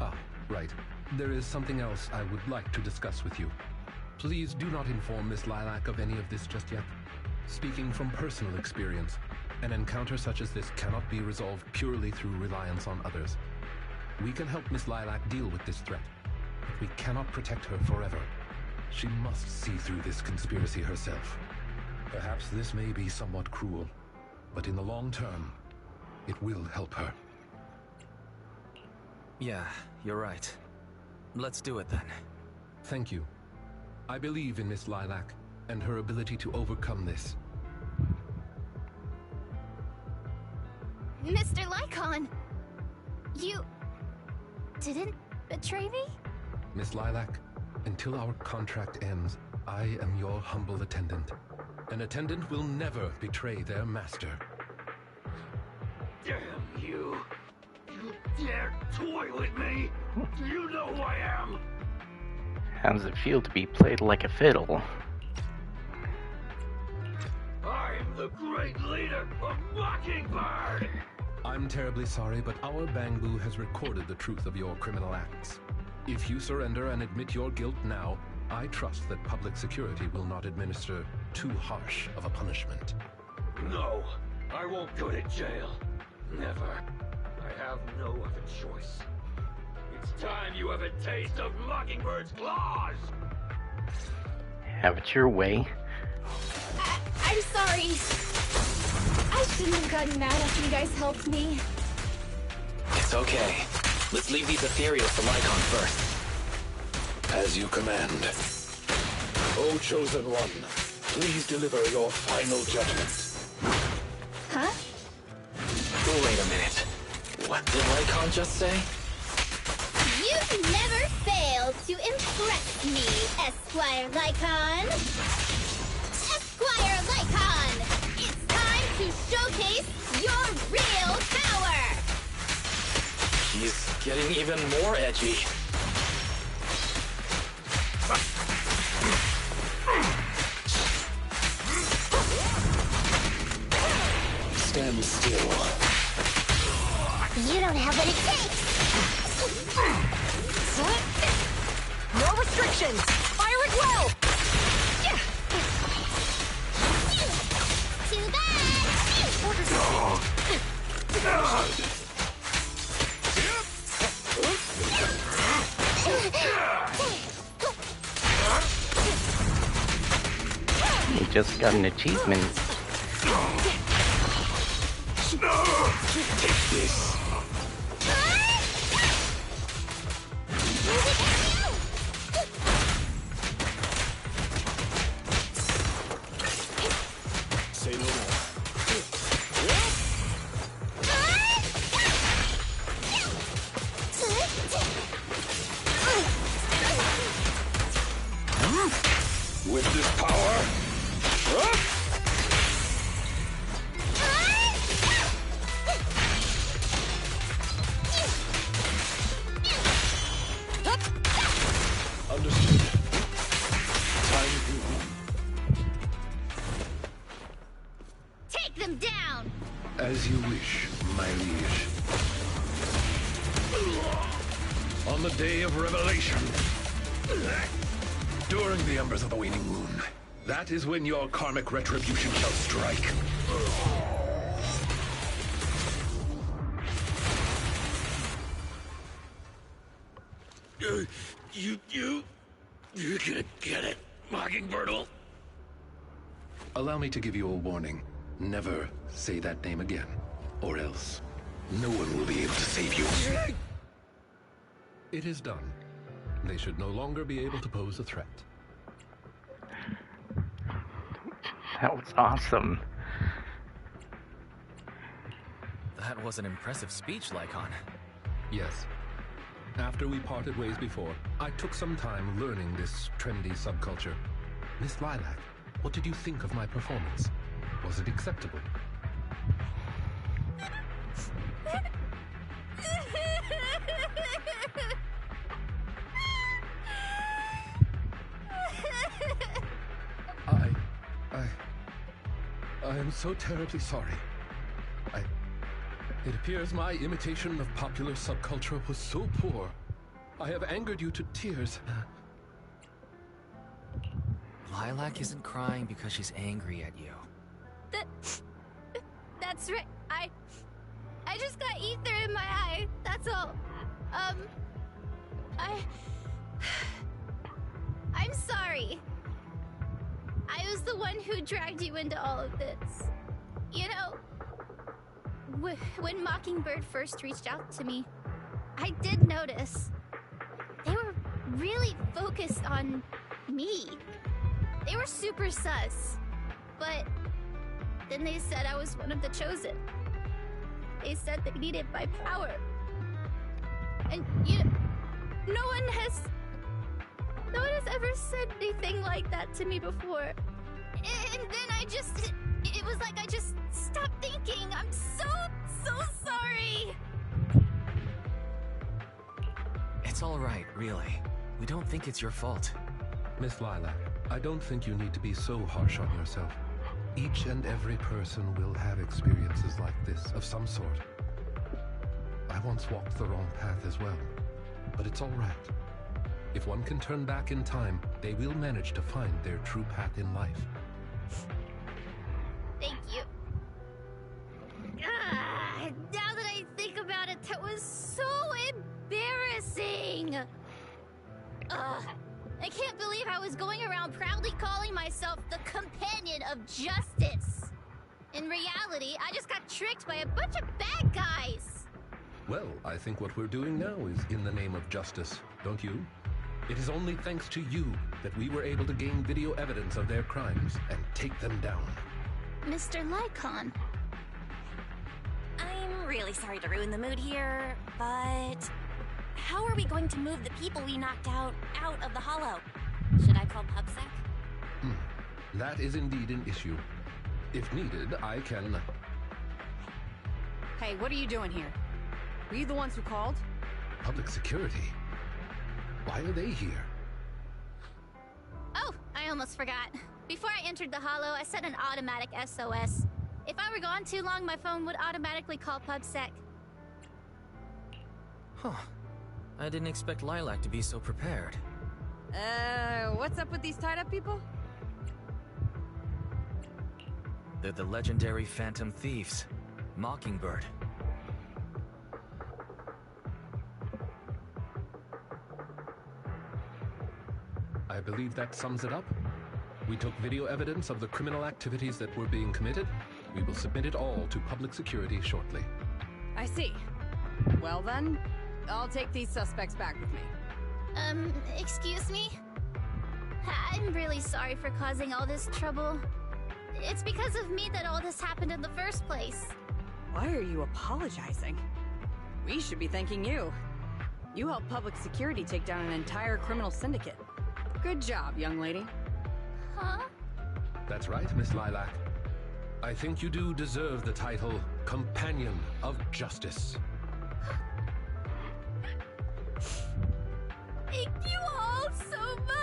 Ah, right. There is something else I would like to discuss with you. Please do not inform Miss Lilac of any of this just yet. Speaking from personal experience, an encounter such as this cannot be resolved purely through reliance on others. We can help Miss Lilac deal with this threat, but we cannot protect her forever. She must see through this conspiracy herself. Perhaps this may be somewhat cruel, but in the long term, it will help her. Yeah, you're right. Let's do it then. Thank you. I believe in Miss Lilac and her ability to overcome this. Mr. Lycon! You... didn't betray me? Miss Lilac, until our contract ends, I am your humble attendant. An attendant will never betray their master. Damn you! You dare toy with me? You know who I am! How does it feel to be played like a fiddle? I'm the great leader of Mockingbird! I'm terribly sorry, but our Bangbu has recorded the truth of your criminal acts. If you surrender and admit your guilt now, I trust that public security will not administer too harsh of a punishment. No, I won't go to jail. Never. I have no other choice. It's time you have a taste of Mockingbird's claws! Have it your way. I'm sorry. I shouldn't have gotten mad after you guys helped me. It's okay. Let's leave these ethereals to Lycon first. As you command. O Chosen One, please deliver your final judgment. Huh? Wait a minute. What did Lycon just say? You never failed to impress me, Esquire Lycon. Esquire Lycon! It's time to showcase your real power! He's getting even more edgy. Stand still. You don't have what it takes! No restrictions! Fire at will! Too bad! You just got an achievement. Take this. Say no more. With this power, understood. Time to Take them down! As you wish, my liege. On the day of revelation, during the embers of the waning moon, that is when your karmic retribution shall strike. You're gonna get it, Mockingbirdle. Allow me to give you a warning. Never say that name again, or else no one will be able to save you. It is done. They should no longer be able to pose a threat. That was awesome. That was an impressive speech, Lycon. Yes, After we parted ways before, I took some time learning this trendy subculture. Miss Lilac, what did you think of my performance? Was it acceptable? I am so terribly sorry. It appears my imitation of popular subculture was so poor. I have angered you to tears. Lilac isn't crying because she's angry at you. That's right. I just got ether in my eye. That's all. I'm sorry. I was the one who dragged you into all of this. You know, when Mockingbird first reached out to me, I did notice they were really focused on me. They were super sus. But then they said I was one of the chosen. They said they needed my power. And no one has ever said anything like that to me before. And then it was like I just stopped thinking. I'm so sorry. It's all right, really. We don't think it's your fault. Miss Lilac, I don't think you need to be so harsh on yourself. Each and every person will have experiences like this of some sort. I once walked the wrong path as well, but it's all right. If one can turn back in time, they will manage to find their true path in life. Thank you. Now that I think about it, that was so embarrassing. I can't believe I was going around proudly calling myself the companion of justice. In reality, I just got tricked by a bunch of bad guys. Well, I think what we're doing now is in the name of justice, don't you? It is only thanks to you that we were able to gain video evidence of their crimes and take them down. Mr. Lycon. I'm really sorry to ruin the mood here, but how are we going to move the people we knocked out of the hollow? Should I call PubSec? That is indeed an issue. If needed, I can... Hey, what are you doing here? Were you the ones who called? Public security? Why are they here? Oh, I almost forgot. Before I entered the hollow, I set an automatic SOS. If I were gone too long, my phone would automatically call PubSec. Huh. I didn't expect Lilac to be so prepared. What's up with these tied-up people? They're the legendary Phantom Thieves. Mockingbird. I believe that sums it up. We took video evidence of the criminal activities that were being committed. We will submit it all to public security shortly. I see. Well then, I'll take these suspects back with me. Excuse me? I'm really sorry for causing all this trouble. It's because of me that all this happened in the first place. Why are you apologizing? We should be thanking you. You helped public security take down an entire criminal syndicate. Good job, young lady. Huh? That's right, Miss Lilac. I think you do deserve the title Companion of Justice. Thank you all so much!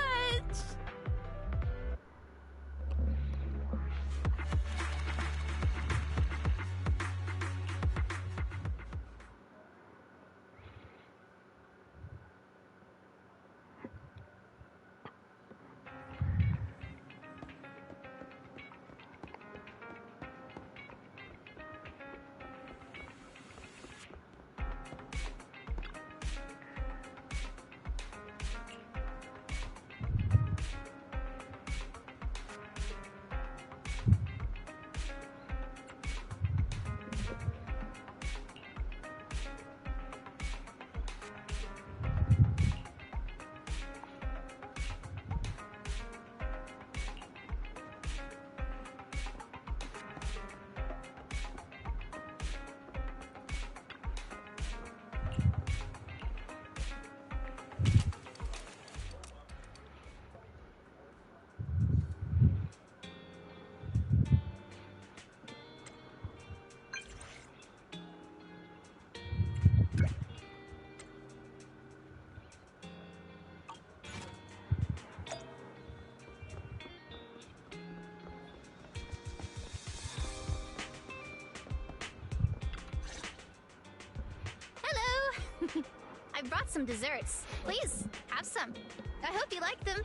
I brought some desserts. Please, have some. I hope you like them.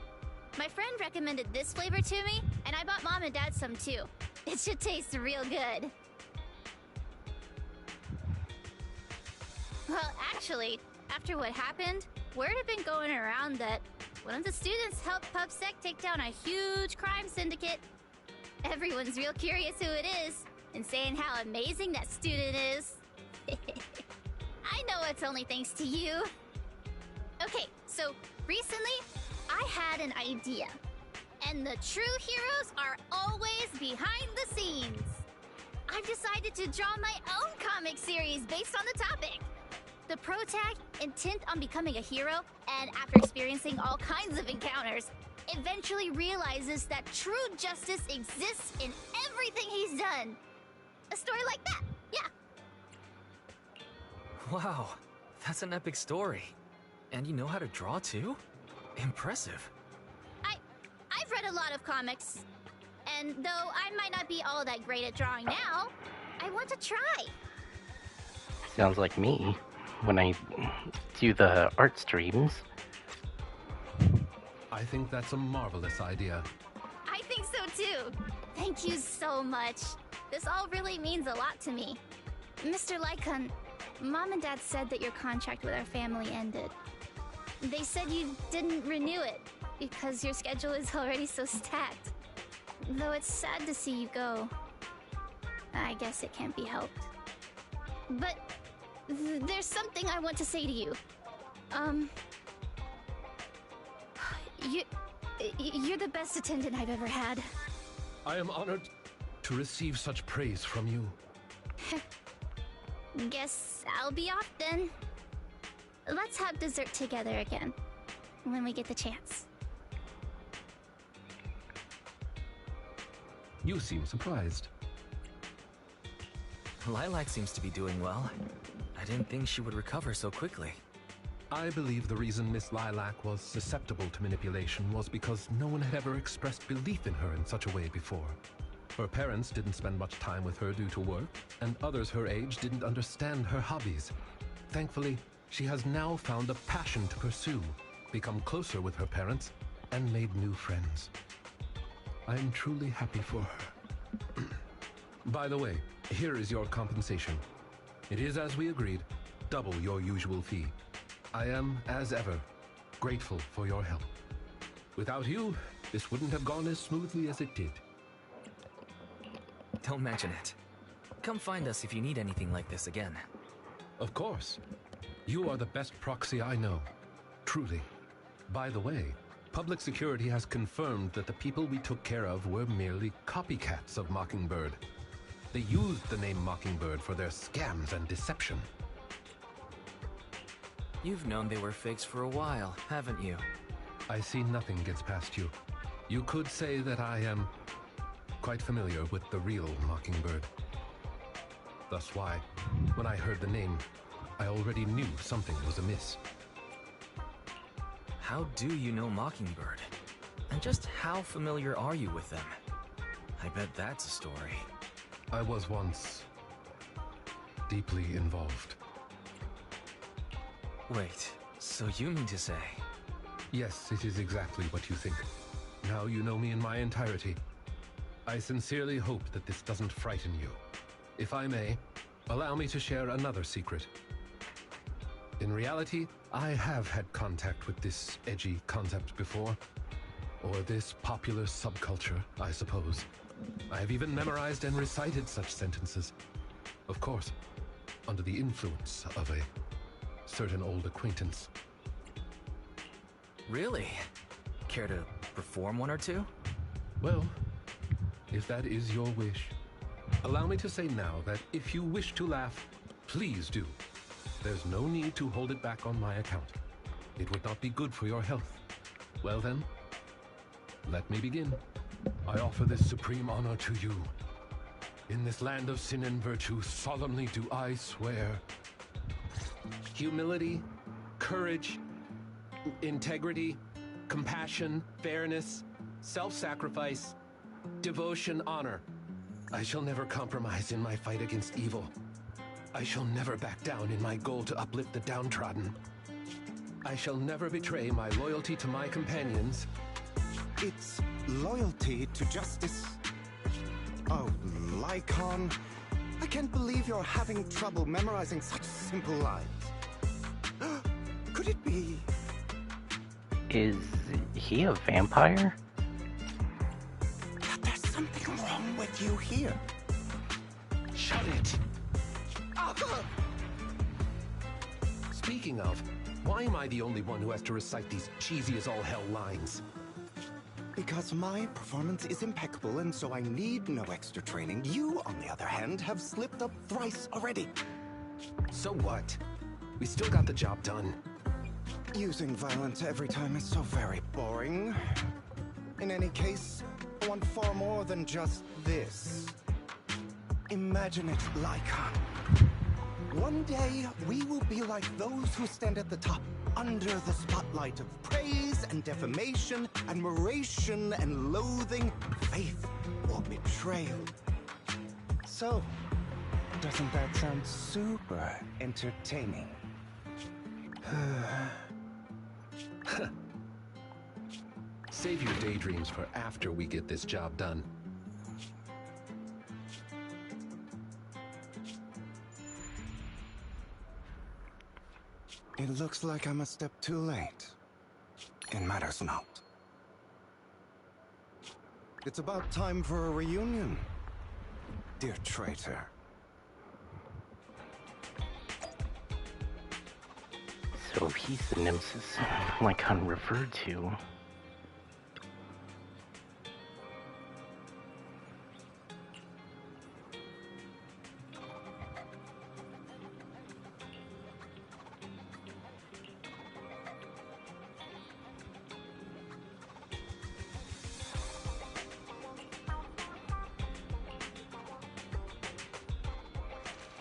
My friend recommended this flavor to me, and I bought Mom and Dad some too. It should taste real good. Well, actually, after what happened, word had been going around that one of the students helped PubSec take down a huge crime syndicate. Everyone's real curious who it is, and saying how amazing that student is. I know it's only thanks to you. Okay, so recently, I had an idea. And the true heroes are always behind the scenes. I've decided to draw my own comic series based on the topic. The protag, intent on becoming a hero, and after experiencing all kinds of encounters, eventually realizes that true justice exists in everything he's done. A story like that, yeah. Wow, that's an epic story. And you know how to draw too? Impressive. I've read a lot of comics. And though I might not be all that great at drawing now, I want to try. Sounds like me when I do the art streams. I think that's a marvelous idea. I think so too. Thank you so much. This all really means a lot to me. Mr. Lycon, Mom and Dad said that your contract with our family ended. They said you didn't renew it because your schedule is already so stacked. Though it's sad to see you go. I guess it can't be helped. But there's something I want to say to you. You're the best attendant I've ever had. I am honored to receive such praise from you. Guess I'll be off then. Let's have dessert together again, when we get the chance. You seem surprised. Lilac seems to be doing well. I didn't think she would recover so quickly. I believe the reason Miss Lilac was susceptible to manipulation was because no one had ever expressed belief in her in such a way before. Her parents didn't spend much time with her due to work, and others her age didn't understand her hobbies. Thankfully, she has now found a passion to pursue, become closer with her parents, and made new friends. I am truly happy for her. By the way, here is your compensation. It is as we agreed, double your usual fee. I am, as ever, grateful for your help. Without you, this wouldn't have gone as smoothly as it did. Don't mention it. Come find us if you need anything like this again. Of course. You are the best proxy I know. Truly. By the way, Public Security has confirmed that the people we took care of were merely copycats of Mockingbird. They used the name Mockingbird for their scams and deception. You've known they were fakes for a while, haven't you? I see nothing gets past you. You could say that I am quite familiar with the real Mockingbird. Thus why, when I heard the name, I already knew something was amiss. How do you know Mockingbird? And just how familiar are you with them? I bet that's a story. I was once deeply involved. Wait, so you mean to say? Yes, it is exactly what you think. Now you know me in my entirety. I sincerely hope that this doesn't frighten you. If I may, allow me to share another secret. In reality, I have had contact with this edgy concept before. Or this popular subculture, I suppose. I have even memorized and recited such sentences. Of course, under the influence of a certain old acquaintance. Really? Care to perform one or two? Well, if that is your wish, allow me to say now that if you wish to laugh, please do. There's no need to hold it back on my account. It would not be good for your health. Well then, let me begin. I offer this supreme honor to you. In this land of sin and virtue, solemnly do I swear. Humility, courage, integrity, compassion, fairness, self-sacrifice, devotion, honor. I shall never compromise in my fight against evil. I shall never back down in my goal to uplift the downtrodden. I shall never betray my loyalty to my companions. It's loyalty to justice. Oh, Lycon, I can't believe you're having trouble memorizing such simple lines. Could it be? Is he a vampire? There's something wrong with you here. Shut it! Speaking of, why am I the only one who has to recite these cheesy as all hell lines? Because my performance is impeccable, and so I need no extra training. You, on the other hand, have slipped up thrice already. So what? We still got the job done. Using violence every time is so very boring. In any case, I want far more than just this. Imagine it, Lycon. One day, we will be like those who stand at the top, under the spotlight of praise and defamation, admiration and loathing, faith or betrayal. So, doesn't that sound super entertaining? Save your daydreams for after we get this job done. It looks like I'm a step too late. It matters not. It's about time for a reunion, dear traitor. So he's the nemesis Lycon referred to.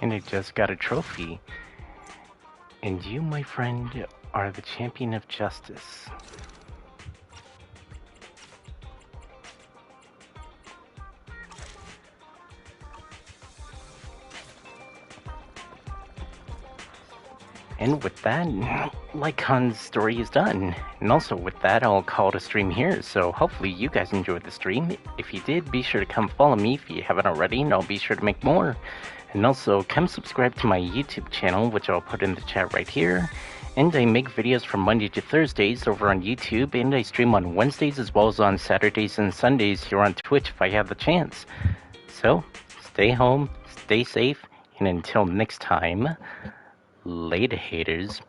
And I just got a trophy. And you, my friend, are the champion of justice. And with that, Lycon's story is done. And also with that, I'll call it a stream here. So hopefully you guys enjoyed the stream. If you did, be sure to come follow me if you haven't already, and I'll be sure to make more. And also, come subscribe to my YouTube channel, which I'll put in the chat right here. And I make videos from Monday to Thursdays over on YouTube, and I stream on Wednesdays as well as on Saturdays and Sundays here on Twitch if I have the chance. So, stay home, stay safe, and until next time, later haters.